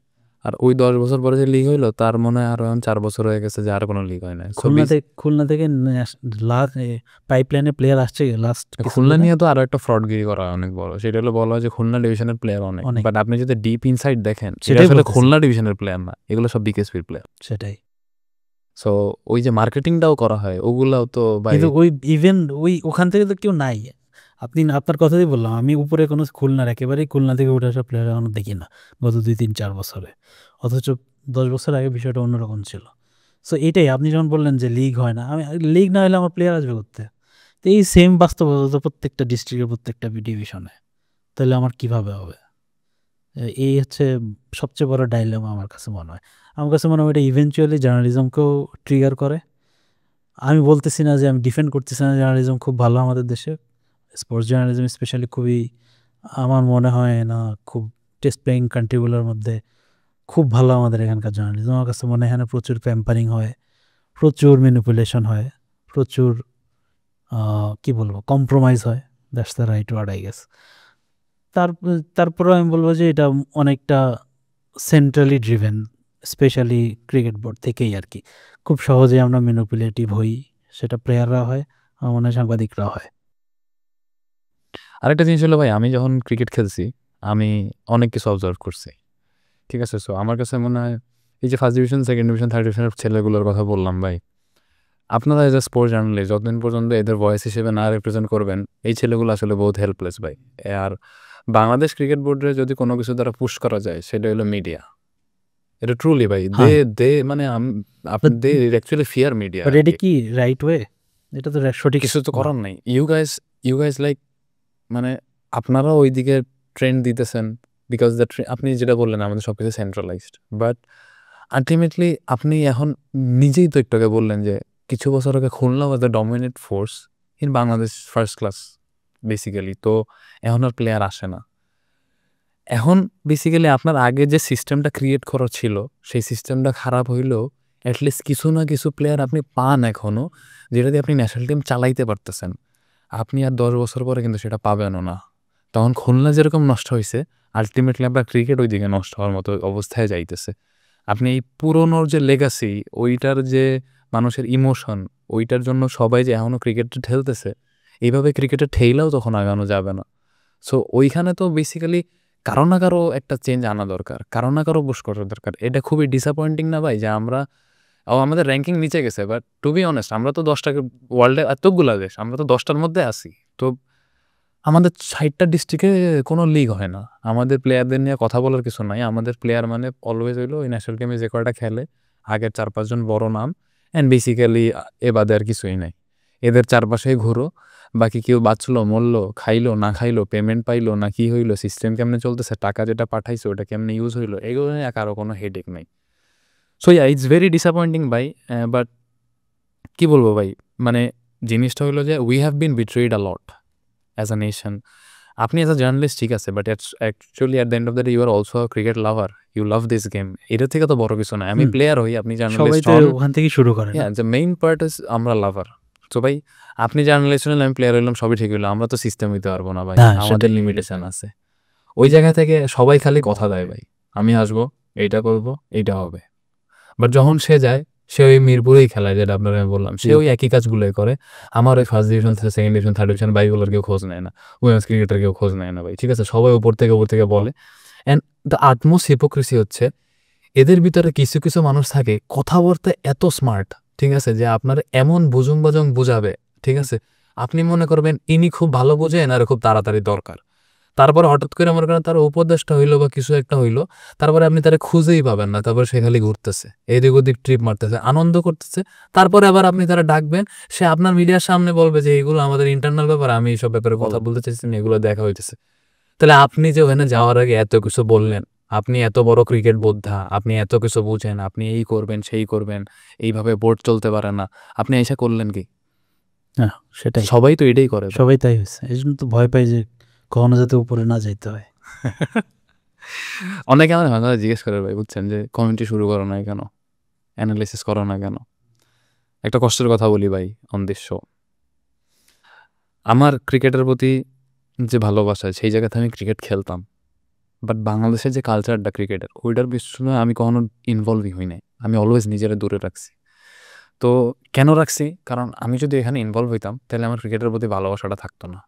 আর ওই 10 বছর পরে যে লিগ হইলো তার মনে হয় আরো এখন 4 বছর হয়ে গেছে যে আর কোনো লিগ হয় না। খুলনা থেকে পাইপলাইনে প্লেয়ার আসছে লাস্ট। খুলনা নিয়ে তো আরো একটা ফ্রডগিরি করা অনেক বড়, সেটা হলো বলা হয় যে খুলনা ডিভিশনের প্লেয়ার অনেক, বাট আপনি যদি ডিপ ইনসাইড দেখেন সেটা আসলে খুলনা ডিভিশনের প্লেয়ার না, এগুলো সব বিকেএসপির প্লেয়ার। সেটাই। সো ওই যে মার্কেটিংটাও করা হয় ওগুলাও তো কিন্তু ওই ইভেন ওখান থেকে তো কেউ নাই। আপনার কথাই বললাম, আমি উপরে কোনো খুলনার একেবারেই খুলনা থেকে উঠে আসা প্লেয়ার এখনো দেখি না গত 2-3-4 বছরে, অথচ 10 বছর আগে বিষয়টা অন্যরকম ছিল। সো এটাই আপনি যখন বললেন যে লিগ হয় না, লিগ না হলে আমার প্লেয়ার আসবে করতে। তো এই সেম বাস্তবতা প্রত্যেকটা ডিস্ট্রিক্টের প্রত্যেকটা ডিভিশনে, তাহলে আমার কিভাবে হবে? এই হচ্ছে সবচেয়ে বড় ডাইলেমা আমার কাছে মনে হয়। আমার কাছে মনে হয় এটা ইভেনচুয়ালি জার্নালিজমকেও ট্রিগার করে। আমি বলতেছি না যে, আমি ডিফেন্ড করতেছি না, জার্নালিজম খুব ভালো আমাদের দেশে, স্পোর্টস জার্নালিজম স্পেশালি খুবই, আমার মনে হয় না, খুব টেস্ট প্লেয়িং কান্ট্রিগুলোর মধ্যে খুব ভালো আমাদের এখানকার জার্নালিজম। আমার কাছে মনে হয় এখানে প্রচুর প্যাম্পারিং হয়, প্রচুর ম্যানিপুলেশন হয়, প্রচুর কি বলবো, কম্প্রোমাইজ হয়। That's the right word I guess. তারপরেও আমি বলবো যে এটা অনেকটা centrally driven, specially cricket board থেকেই আর কি। খুব সহজে আমরা ম্যানিপুলেটিভ হই, সেটা প্লেয়াররা হয়, আমার মনে হয় সাংবাদিকরা হয়। আরেকটা জিনিস হলো ভাই, আমি যখন ক্রিকেট খেলছি আমি অনেক কিছু অবজার্ভ করছি, ঠিক আছে? সো আমার কাছে মনে হয় এই যে first division, second division, third ডিভিশনের ছেলেগুলোর কথা বললাম ভাই, আপনারা এজ এ স্পোর্টস জার্নালিস্ট যতদিন পর্যন্ত এদের ভয়েস হিসেবে না রিপ্রেজেন্ট করবেন, এই ছেলেগুলো আসলে বহুত হেল্পলেস ভাই। আর বাংলাদেশ ক্রিকেট বোর্ডে যদি কোনো কিছু দ্বারা পুশ করা যায় সেটা হলো মিডিয়া। এটা ট্রুলি ভাই দে মানে they actually fear media. But এটা কি রাইট ওয়ে? এটা তো সঠিক কিছু তো করার নাই। ইউ গাইজ লাইক মানে আপনারা ওইদিকে ট্রেন্ড দিতেছেন বিকজ দ্য আপনি যেটা বললেন আমাদের সব কিছু সেন্ট্রালাইজড, বাট আলটিমেটলি আপনি এখন নিজেই তো একটু আগে বললেন যে কিছু বছর আগে Khulna was the dominate force in Bangladesh first class basically. তো এখন আর প্লেয়ার আসে না। এখন বেসিক্যালি আপনার আগে যে সিস্টেমটা ক্রিয়েট করা ছিল সেই সিস্টেমটা খারাপ হইলেও অ্যাটলিস্ট কিছু না কিছু প্লেয়ার আপনি পান এখনও, যেটা দিয়ে আপনি ন্যাশনাল টিম চালাইতে পারতেছেন। আপনি আর 10 বছর পরে কিন্তু সেটা পাবেনও না। তখন খুলনা যেরকম নষ্ট হয়েছে, আলটিমেটলি আপনার ক্রিকেট ওই দিকে নষ্ট হওয়ার মতো অবস্থায় যাইতেছে। আপনি এই পুরনোর যে লেগাসি, ওইটার যে মানুষের ইমোশন, ওইটার জন্য সবাই যে এখনও ক্রিকেটে ঠেলতেছে, এইভাবে ক্রিকেটে ঠেইলেও তখন আগানো যাবে না। সো ওইখানে তো বেসিক্যালি কারো না কারো একটা চেঞ্জ আনা দরকার, কারো না কারো বুশ করা দরকার। এটা খুবই ডিসঅ্যাপয়েন্টিং না ভাই যে আমরা আমাদের র্যাঙ্কিং নিচে গেছে, বাট টু বি অনেস্ট আমরা তো 10টাকে ওয়ার্ল্ডে এতগুলা দেশ, আমরা তো 10টার মধ্যে আসি। তো আমাদের 60টা ডিস্ট্রিক্টে কোনো লিগ হয় না। আমাদের প্লেয়ারদের নিয়ে কথা বলার কিছু নাই। আমাদের প্লেয়ার মানে অলওয়েজ হইলো ওই ন্যাশনাল গেমে যে কয়টা খেলে আগের 4-5 জন বড় নাম, অ্যান্ড বেসিক্যালি এ বাদে আর কিছুই নাই। এদের চারপাশেই ঘুরো, বাকি কেউ বাঁচলো মরলো, খাইলো না খাইলো, পেমেন্ট পাইলো না কি হইলো, সিস্টেম কেমনে চলতেছে, টাকা যেটা পাঠাইছে ওটা কেমনে ইউজ হইলো, এগুলো নিয়ে কারো কোনো হেডেক নাই। So yeah it's very disappointing ভাই। বাট কী বলবো ভাই, মানে জিনিসটা হলো যে we have been betrayed a lot as a nation. আপনি অ্যাজ আ জার্নালিস্ট ঠিক আছে, but actually at the end of the day you are also a cricket lover, you love this game. এটার থেকে তো বড় কিছু নয়। আমি প্লেয়ার হই, আপনি জার্নালিস্ট হন, ওখান থেকে শুরু করেন। হ্যাঁ, দ্য মেইন পার্ট ইজ আমরা লাভার। তো ভাই আপনি জার্নালিস্ট হলেন, আমি প্লেয়ার হইলাম, সবই ঠিক হইলো, আমরা তো সিস্টেম হইতে পারবো না ভাই, আমাদের লিমিটেশন আছে। ওই জায়গা থেকে সবাই খালি কথা দেয় ভাই, আমি আসবো, এইটা করবো, এইটা হবে। বাট যখন সে যায়, সে ওই মিরপুরেই খেলায়, যেটা আপনারা আমি বললাম, সে ওই একই কাজগুলোই করে। আমার ওই first division, second division, third division বাইগুলোর কেউ খোঁজ নেয় না, উইমেন্স ক্রিকেটার কেউ খোঁজ নেয় না ভাই, ঠিক আছে? সবাই উপর থেকে বলে। অ্যান্ড দ্য আটমোস্ট হিপোক্রেসি হচ্ছে এদের ভিতরে কিছু কিছু মানুষ থাকে কথা বলতে এত স্মার্ট, ঠিক আছে, যে আপনার এমন বুজুং বাজং বুঝাবে, ঠিক আছে, আপনি মনে করবেন ইনি খুব ভালো বোঝেন আর খুব তাড়াতাড়ি দরকার। তারপরে হঠাৎ করে মনে করেন তার উপদেশটা হইলো বা কিছু একটা হইলো, তারপরে আপনি তারা খুঁজেই পাবেন না। তারপরে সে খালি ঘুরতেছে, এদিক ওদিক ট্রিপ মারতেছে, আনন্দ করতেছে। তারপরে আবার আপনি তারা ডাকবেন, সে আপনার মিডিয়ার সামনে বলবে যে এইগুলো আমাদের ইন্টারনাল ব্যাপার, আমি এইসব ব্যাপারে কথা বলতে চাইছি না, এগুলো দেখা হইতেছে। তাহলে আপনি যে ওখানে যাওয়ার আগে এত কিছু বললেন, আপনি এত বড় ক্রিকেট বোদ্ধা, আপনি এত কিছু বুঝেন, আপনি এই করবেন সেই করবেন, এইভাবে বোর্ড চলতে পারে না, আপনি এসে করলেন কি? হ্যাঁ, সেটাই সবাই তো এটাই করে, সবাই তাই হয়েছে। এই জন্য তো ভয় পাই যে কখনো যাতে উপরে না যাইতে হয়। অনেকে আমার ভাঙা জিজ্ঞেস করে ভাই, বুঝছেন, যে কমেন্ট্রি শুরু করো না কেন, অ্যানালাইসিস করো না কেন? একটা কষ্টের কথা বলি ভাই অন দিস শো, আমার ক্রিকেটের প্রতি যে ভালোবাসা, সেই জায়গাতে আমি ক্রিকেট খেলতাম, বাট বাংলাদেশের যে কালচারটা ক্রিকেটের, ওইটার পিছনে আমি কখনো ইনভলভই হই নাই। আমি অলওয়েজ নিজেরা দূরে রাখছি। তো কেন রাখছি? কারণ আমি যদি এখানে ইনভলভ হইতাম তাহলে আমার ক্রিকেটের প্রতি ভালোবাসাটা থাকতো না।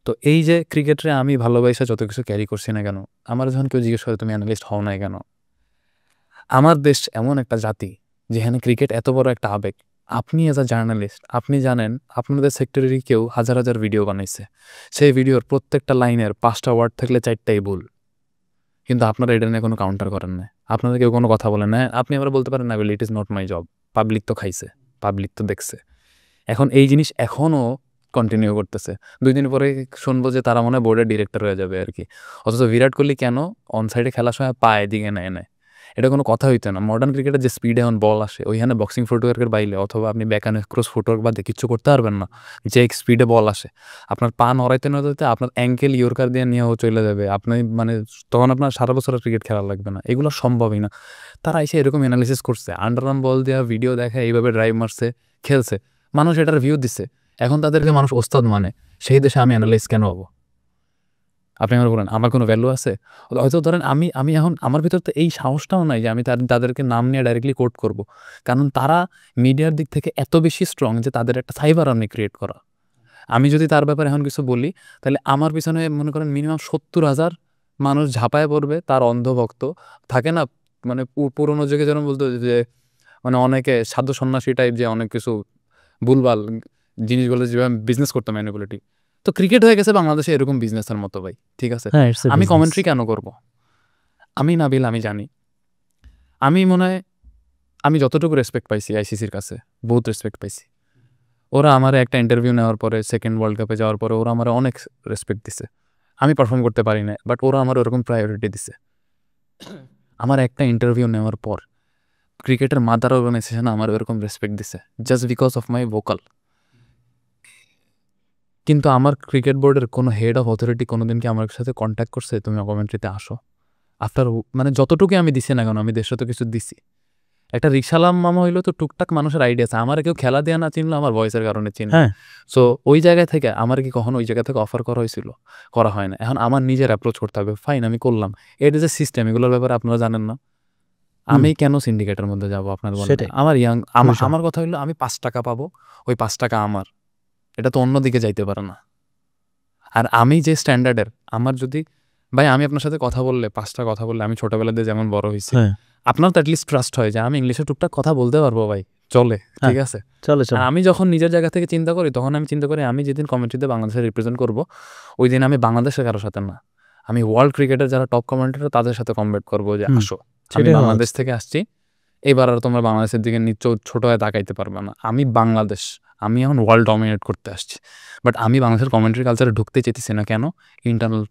তো এই যে ক্রিকেটে আমি ভালোবাসা যত কিছু ক্যারি করছি না কেন, আমার যখন কেউ জিজ্ঞেস করে তুমি অ্যানালিস্ট হও নাই কেন, আমার দেশ এমন একটা জাতি যেখানে ক্রিকেট এত বড় একটা আবেগ। আপনি অ্যাজ আ জার্নালিস্ট, আপনি জানেন আপনাদের সেক্টরেরই কেউ হাজার হাজার ভিডিও বানাইছে, সেই ভিডিওর প্রত্যেকটা লাইনের 5টা ওয়ার্ড থাকলে 4টাই ভুল, কিন্তু আপনারা এটা নিয়ে কোনো কাউন্টার করেন না, আপনাদের কেউ কোনো কথা বলেন না। আপনি আবার বলতে পারেন না, বলে it is not my job, public তো খাইছে, পাবলিক তো দেখছে। এখন এই জিনিস এখনও কন্টিনিউ করতেছে। 2 দিন পরে শুনবো যে তারা মনে হয় বোর্ডের ডিরেক্টর হয়ে যাবে আর কি। অথচ বিরাট কোহলি কেন অন সাইডে খেলার সময় পায়ে দিকে নেয়, এটা কোনো কথা হইতো না। মডার্ন ক্রিকেটের যে স্পিডে এখন বল আসে, ওইখানে বক্সিং ফুটওয়ার্কের বাইরে অথবা আপনি ব্যাকানে ক্রস ফুটওয়ার্ক বাদে কিচ্ছু করতে পারবেন না। যে স্পিডে বল আসে, আপনার পা নড়াইতে আপনার অ্যাঙ্কেল ইয়র্কার দিয়ে নিয়েও চলে যাবে, আপনি মানে তখন আপনার সারা বছর ক্রিকেট খেলা লাগবে না, এগুলো সম্ভবই না। তারা এসে এরকম অ্যানালিসিস করছে, আন্ডারআর্ম বল দেওয়া ভিডিও দেখা, এইভাবে ড্রাইভ মারছে, খেলছে, মানুষ এটার ভিউ দিচ্ছে। এখন তাদেরকে মানুষ ওস্তাদ মানে, সেই দেশে আমি অ্যানালাইজ কেন হবো? আপনি আমার বলেন আমার কোনো ভ্যালু আছে? হয়তো ধরেন আমি এখন আমার ভিতর তো এই সাহসটাও নাই যে আমি তাদেরকে নাম নিয়ে ডাইরেক্টলি কোট করব, কারণ তারা মিডিয়ার দিক থেকে এত বেশি স্ট্রং যে তাদের একটা সাইবার আর্মি ক্রিয়েট করা। আমি যদি তার ব্যাপারে এখন কিছু বলি, তাহলে আমার পিছনে মনে করেন মিনিমাম 70,000 মানুষ ঝাঁপায় পড়বে, তার অন্ধভক্ত থাকে না, মানে পুরোনো যুগে যেন বলতো যে মানে অনেকে সাধু সন্ন্যাসী টাইপ, যে অনেক কিছু ভুলভাল জিনিসগুলো যেভাবে বিজনেস করতো, ম্যানিপুলেটিভ। তো ক্রিকেট হয়ে গেছে বাংলাদেশে এরকম বিজনেসের মতো ভাই, ঠিক আছে? আমি কমেন্ট্রি কেন করব? আমি নাবিল, আমি জানি আমি মনে হয় আমি যতটুকু রেসপেক্ট পাইছি আইসিসির কাছে বহুত রেসপেক্ট পাইছি। ওরা আমার একটা ইন্টারভিউ নেওয়ার পরে সেকেন্ড ওয়ার্ল্ড কাপে যাওয়ার পরে ওরা আমার অনেক রেসপেক্ট দিছে। আমি পারফর্ম করতে পারি না, বাট ওরা আমার ওরকম প্রায়োরিটি দিছে। আমার একটা ইন্টারভিউ নেওয়ার পর ক্রিকেটের মাদার অর্গানাইজেশন আমার এরকম রেসপেক্ট দিছে just because of my vocal. কিন্তু আমার ক্রিকেট বোর্ডের কোনো হেড অফ অথরিটি কোনোদিন কি আমার সাথে কন্ট্যাক্ট করছে তুমি কমেন্ট্রিতে আসো? আফটার মানে যতটুকু আমি দিছি না কেন, আমি দেশে তো কিছু দিছি। একটা রিক্সালাম মামা হইলো তো টুকটাক মানুষের আইডিয়া আছে, আমার কেউ খেলা দেওয়া না চিনলো আমার ভয়েসের কারণে চিনলো। হ্যাঁ সো ওই জায়গায় থেকে আমার কি কখনো ওই জায়গা থেকে অফার করা হয়েছিল? করা হয় না। এখন আমার নিজের অ্যাপ্রোচ করতে হবে, ফাইন আমি করলাম। এটা যে সিস্টেম, এগুলোর ব্যাপারে আপনারা জানেন না। আমি কেন সিন্ডিকেটের মধ্যে যাব আপনার বলেন? সেটাই। আমার বুঝলাম। আমার কথা হইলো আমি 5 টাকা পাবো, ওই 5 টাকা আমার, এটা তো অন্যদিকে যাইতে পারে না। আর আমি যে স্ট্যান্ডার্ডের, আমার যদি ভাই আমি আপনার সাথে কথা বললে 5টা কথা বললে আমি ছোটবেলাতে যেমন বড় হয়েছি, হ্যাঁ আপনার তো অ্যাটলিস্ট ট্রাস্ট হয় যে আমি ইংলিশে টুকটাক কথা বলতে পারবো ভাই, চলে, ঠিক আছে। চলে আর চলে। আমি যখন নিজের জায়গা থেকে চিন্তা করি তখন আমি চিন্তা করি আমি যেদিন কমেন্ট্রিতে বাংলাদেশে রিপ্রেজেন্ট করব ওই দিন আমি বাংলাদেশের কারোর সাথে না, আমি ওয়ার্ল্ড ক্রিকেটের যারা টপ কমেন্টেটর তাদের সাথে কম্পিট করবো যে আসো আমি সেটাই হওয়া বাংলাদেশ থেকে আসছি, এবার আর তোমরা বাংলাদেশের দিকে ছোট হয়ে তাকাইতে পারবে না। আমি বাংলাদেশ, আমি এখন ওয়ার্ল্ড ডমিনেট করতে আসছি। বাট আমি বাংলাদেশের কমেন্ট্রি কালচারে ঢুকতে চেয়েছি না কেন? ইন্টারনাল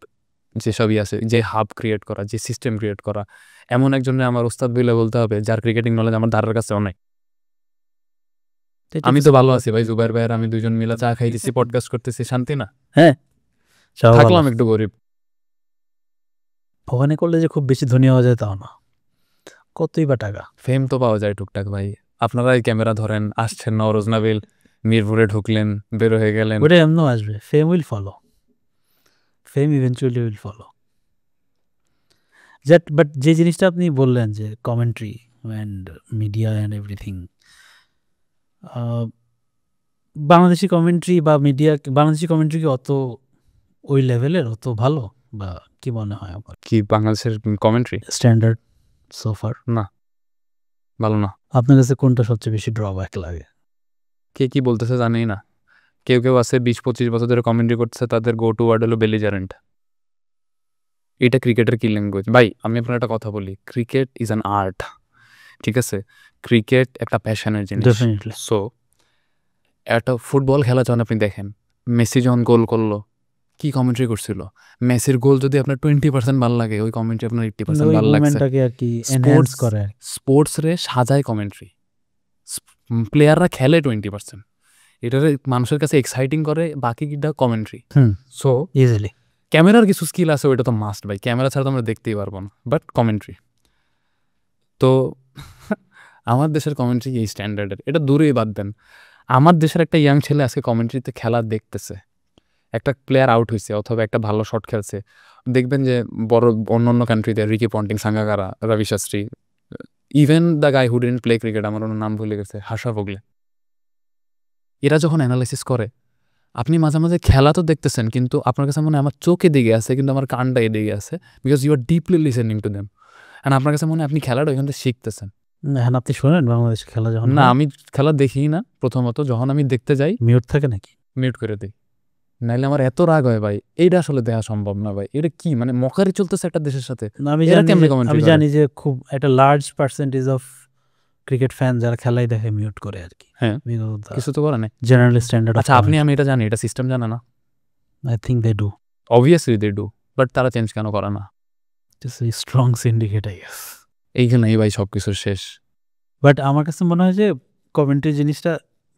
যেসবই আছে, যে হাব ক্রিয়েট করা, যে সিস্টেম ক্রিয়েট করা, এমন একজনের আমার ওস্তাদ বলে বলতে হবে যার ক্রিকেটিং নলেজ আমার দ্বারের কাছে অনেক। আমি তো ভালো আছি ভাই, জুবাইর ভাইয়ের আমি দুজন মিলে চা খাইতেছি, পডকাস্ট করতেছি, শান্তি না? হ্যাঁ থাকলাম একটু গরিব। ওখানে করলে যে খুব বেশি ধনী হওয়া যায় তাও না, কতই বা টাকা। ফেম তো পাওয়া যায় টুকটাক ভাই। আপনারাই ক্যামেরা ধরেন, আসছেন নওরোজ নাবিল, মিরপুরে ঢুকলেন, বের হয়ে গেলেন। ওটা এমনও আসবে, fame will follow, fame eventually will follow. But যে জিনিসটা আপনি বললেন যে commentary and media and everything, Bangladeshi commentary বা মিডিয়া, বাংলাদেশি কমেন্ট্রি কি অত ওই লেভেলের, অত ভালো, বা কি মনে হয় আমার কি বাংলাদেশের কমেন্ট্রি স্ট্যান্ডার্ড সোফার? না, ভালো না। আপনার কাছে কোনটা সবচেয়ে বেশি ড্রব্যাক লাগে? কে কি বলতেছে জানেই না। কেউ কেউ আছে 20-25 বছর ধরে কমেন্ট্রি করতেছে, তাদের গো টু ওয়ার্ড হলো বেলিজারেন্ট। এটা ক্রিকেটের কি ল্যাঙ্গুয়েজ ভাই? আমি আপনার একটা কথা বলি, ক্রিকেট ইজ অ্যান আর্ট, ঠিক আছে? ক্রিকেট একটা প্যাশনের জিনিস। ডেফিনেটলি। সো একটা ফুটবল খেলা যখন আপনি দেখেন, মেসি যখন গোল করলো কি কমেন্ট্রি করছিল? মেসির গোল যদি আপনার 20% ভালো লাগে, ওই কমেন্ট্রি আপনার 80% ভালো লাগছে। মুভমেন্টটাকে আর কি এনহ্যান্স করে। স্পোর্টস রে সাজায় কমেন্ট্রি, প্লেয়াররা খেলে 20%, এটারে মানুষের কাছে এক্সাইটিং করে, বাকিটা কমেন্ট্রি। সো ইজিলি ক্যামেরার কিছু স্কিল আছে, ওইটা তো মাস্ট ভাই, ক্যামেরা ছাড়া তো আমরা দেখতেই পারবো না, বাট কমেন্ট্রি তো আমার দেশের কমেন্ট্রি এই স্ট্যান্ডার্ডের, এটা দূরেই বাদ দেন। আমার দেশের একটা ইয়াং ছেলে আজকে কমেন্ট্রিতে খেলা দেখতেছে, একটা প্লেয়ার আউট হয়েছে অথবা একটা ভালো শট খেলছে, দেখবেন যে বড় অন্য কান্ট্রিতে Ricky Ponting, Sangakkara, Ravi Shastri, even the guy who didn't play cricket, আমার ওনার নাম ভুলে গেছে, হাসা ভোগলে, এরা যখন অ্যানালাইসিস করে, আপনি মাঝে মাঝে খেলা তো দেখতেছেন কিন্তু আপনার কাছে মনে হয় আমার চোখে দিকে আছে কিন্তু আমার কানটা এদিকে আছে, because you are deeply listening to them, and আপনার কাছে মনে হয় আপনি খেলাটা ওইখান থেকে শিখতেছেন। এখন আপনি শোনেন বাংলাদেশ খেলা যখন? না, আমি খেলা দেখি না। প্রথমত যখন আমি দেখতে যাই মিউট থাকে নাকি? মিউট করে দিই, নাইলে আমার এত রাগ হয় ভাই, এইটা আসলে দেখা সম্ভব না ভাই। এটা কি মানে মকারি চলতেছে একটা দেশের সাথে? আমি জানি যে খুব একটা large percentage of cricket fan যারা খেলাই দেখে মিউট করে আর কি। হ্যাঁ, কিছু তো করে না। Generally standard. আচ্ছা, আমি এটা জানি, এটা সিস্টেম জানে না? I think they do, obviously they do, but তারা চেঞ্জ কেন করে না? Strong syndicate I guess. এইখানেই ভাই সব কিছুর শেষ। বাট আমার কাছে মনে হয় যে কমেন্ট্রি জিনিসটা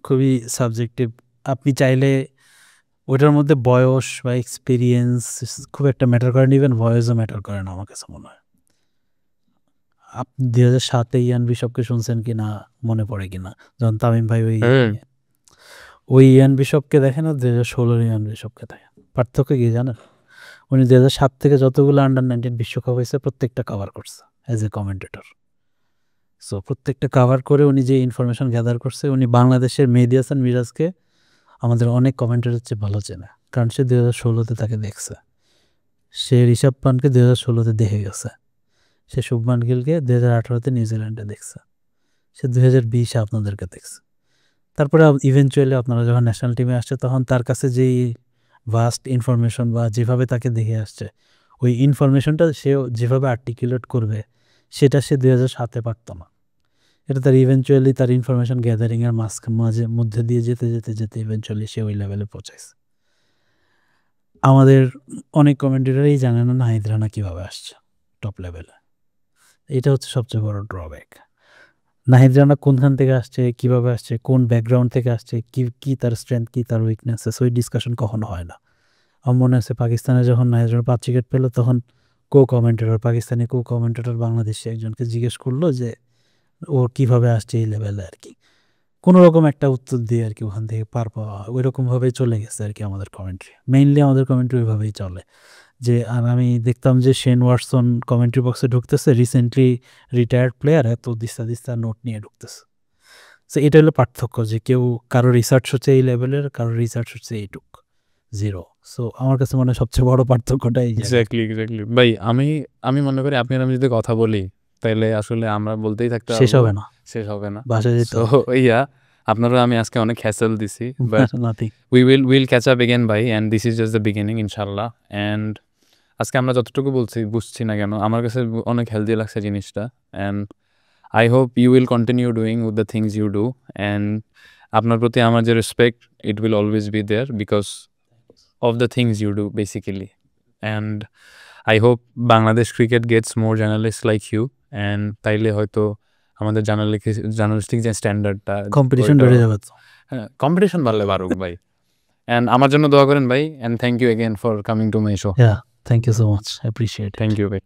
খুবই সাবজেক্টিভ। আপনি চাইলে ওইটার মধ্যে বয়স বা এক্সপিরিয়েন্স খুব একটা ম্যাটার করে না, ইভেন ভয়েসও ম্যাটার করে না আমার কাছে মনে হয়। আপনি 2007-এ ইয়ান বিশপকে শুনছেন কি না মনে পড়ে কিনা, যখন তামিম ভাই ওই ইয়ান বিশপকে দেখেন আর 2016-এর ইয়ান বিশপকে দেখেন, পার্থক্য কি জানেন? উনি 2007 থেকে যতগুলো আন্ডার-19 বিশ্বকাপ হয়েছে প্রত্যেকটা কভার করছে অ্যাজ এ কমেন্টেটর। সো প্রত্যেকটা কভার করে উনি যে ইনফরমেশন গ্যাদার করছে, উনি বাংলাদেশের মেহেদী হাসান মিরাজকে আমাদের অনেক কমেন্টেটরের চেয়ে ভালো চেনে, কারণ সে 2016-তে তাকে দেখছে। সে ঋষভ পান্টকে 2016-তে দেখে গেছে, সে শুভমান গিলকে 2018-তে নিউজিল্যান্ডে দেখছে, সে 2020-এ আপনাদেরকে দেখছে। তারপরে ইভেনচুয়ালি আপনারা যখন ন্যাশনাল টিমে আসছে তখন তার কাছে যেই ভাস্ট ইনফরমেশন বা যেভাবে তাকে দেখে আসছে, ওই ইনফরমেশনটা সে যেভাবে আর্টিকুলেট করবে সেটা সে 2007-এ পারত না। এটা তার ইভেনচুয়ালি তার ইনফরমেশন গ্যাদারিংয়ের মধ্যে দিয়ে যেতে যেতে যেতে ইভেনচুয়ালি সে ওই লেভেলে পৌঁছাইছে। আমাদের অনেক কমেন্টেটরই জানে না নাহিদ রানা কীভাবে আসছে টপ লেভেলে। এটা হচ্ছে সবচেয়ে বড় ড্রব্যাক। নাহিদ রানা কোনখান থেকে আসছে, কীভাবে আসছে, কোন ব্যাকগ্রাউন্ড থেকে আসছে, কী তার স্ট্রেংথ, কী তার উইকনেসেস, ওই ডিসকাশন কখনো হয় না। আমার মনে আছে পাকিস্তানে যখন নাহিদ রানা 5 উইকেট পেল তখন পাকিস্তানি কো কমেন্টেটর বাংলাদেশে একজনকে জিজ্ঞেস করলো যে ও কীভাবে আসছে এই লেভেলে আর কি, কোনো রকম একটা উত্তর দিয়ে আর কি ওখান থেকে পার পাওয়া, ওই রকমভাবেই চলে গেছে আর কি আমাদের কমেন্ট্রি। মেইনলি আমাদের কমেন্ট্রি ওইভাবেই চলে যে, আর আমি দেখতাম যে শেন ওয়াটসন কমেন্ট্রি বক্সে ঢুকতেছে, রিসেন্টলি রিটায়ার্ড প্লেয়ার, এত দিস্তা নোট নিয়ে ঢুকতেছে। সো এটা হলো পার্থক্য, যে কেউ কারো রিসার্চ হচ্ছে এই লেভেলের, কারো রিসার্চ হচ্ছে এইটুক, 0। সো আমার কাছে মনে হয় সবচেয়ে বড় পার্থক্যটাই এক্স্যাক্টলি ভাই। আমি মনে করি আপনি আর আমি যদি কথা বলি তাহলে আসলে আমরা বলতেই থাকতে শেষ হবে না, শেষ হবে না। বাসায় যেতে তো আপনারা আমি আজকে অনেক হ্যাসেল দিছি, but nothing. Will catch up again ভাই, and this is just the beginning ইনশাল্লাহ। অ্যান্ড আজকে আমরা যতটুকু বুঝছি না কেন আমার কাছে অনেক হেলদি লাগছে জিনিসটা। And I hope you will continue doing with the things you do, and আপনার প্রতি আমার যে respect, it will always be there because of the things you do basically. And I hope Bangladesh cricket gets more journalists like you, and তাইলে হয়তো আমাদের journalistic যে স্ট্যান্ডার্ডটা, competition বেড়ে যাবে তো। হ্যাঁ, কম্পিটিশন বাড়লে বাড়ুক ভাই। অ্যান্ড আমার জন্য দোয়া করেন ভাই, and thank you again for coming to my show. Thank you so much, appreciate. Thank you ভাই।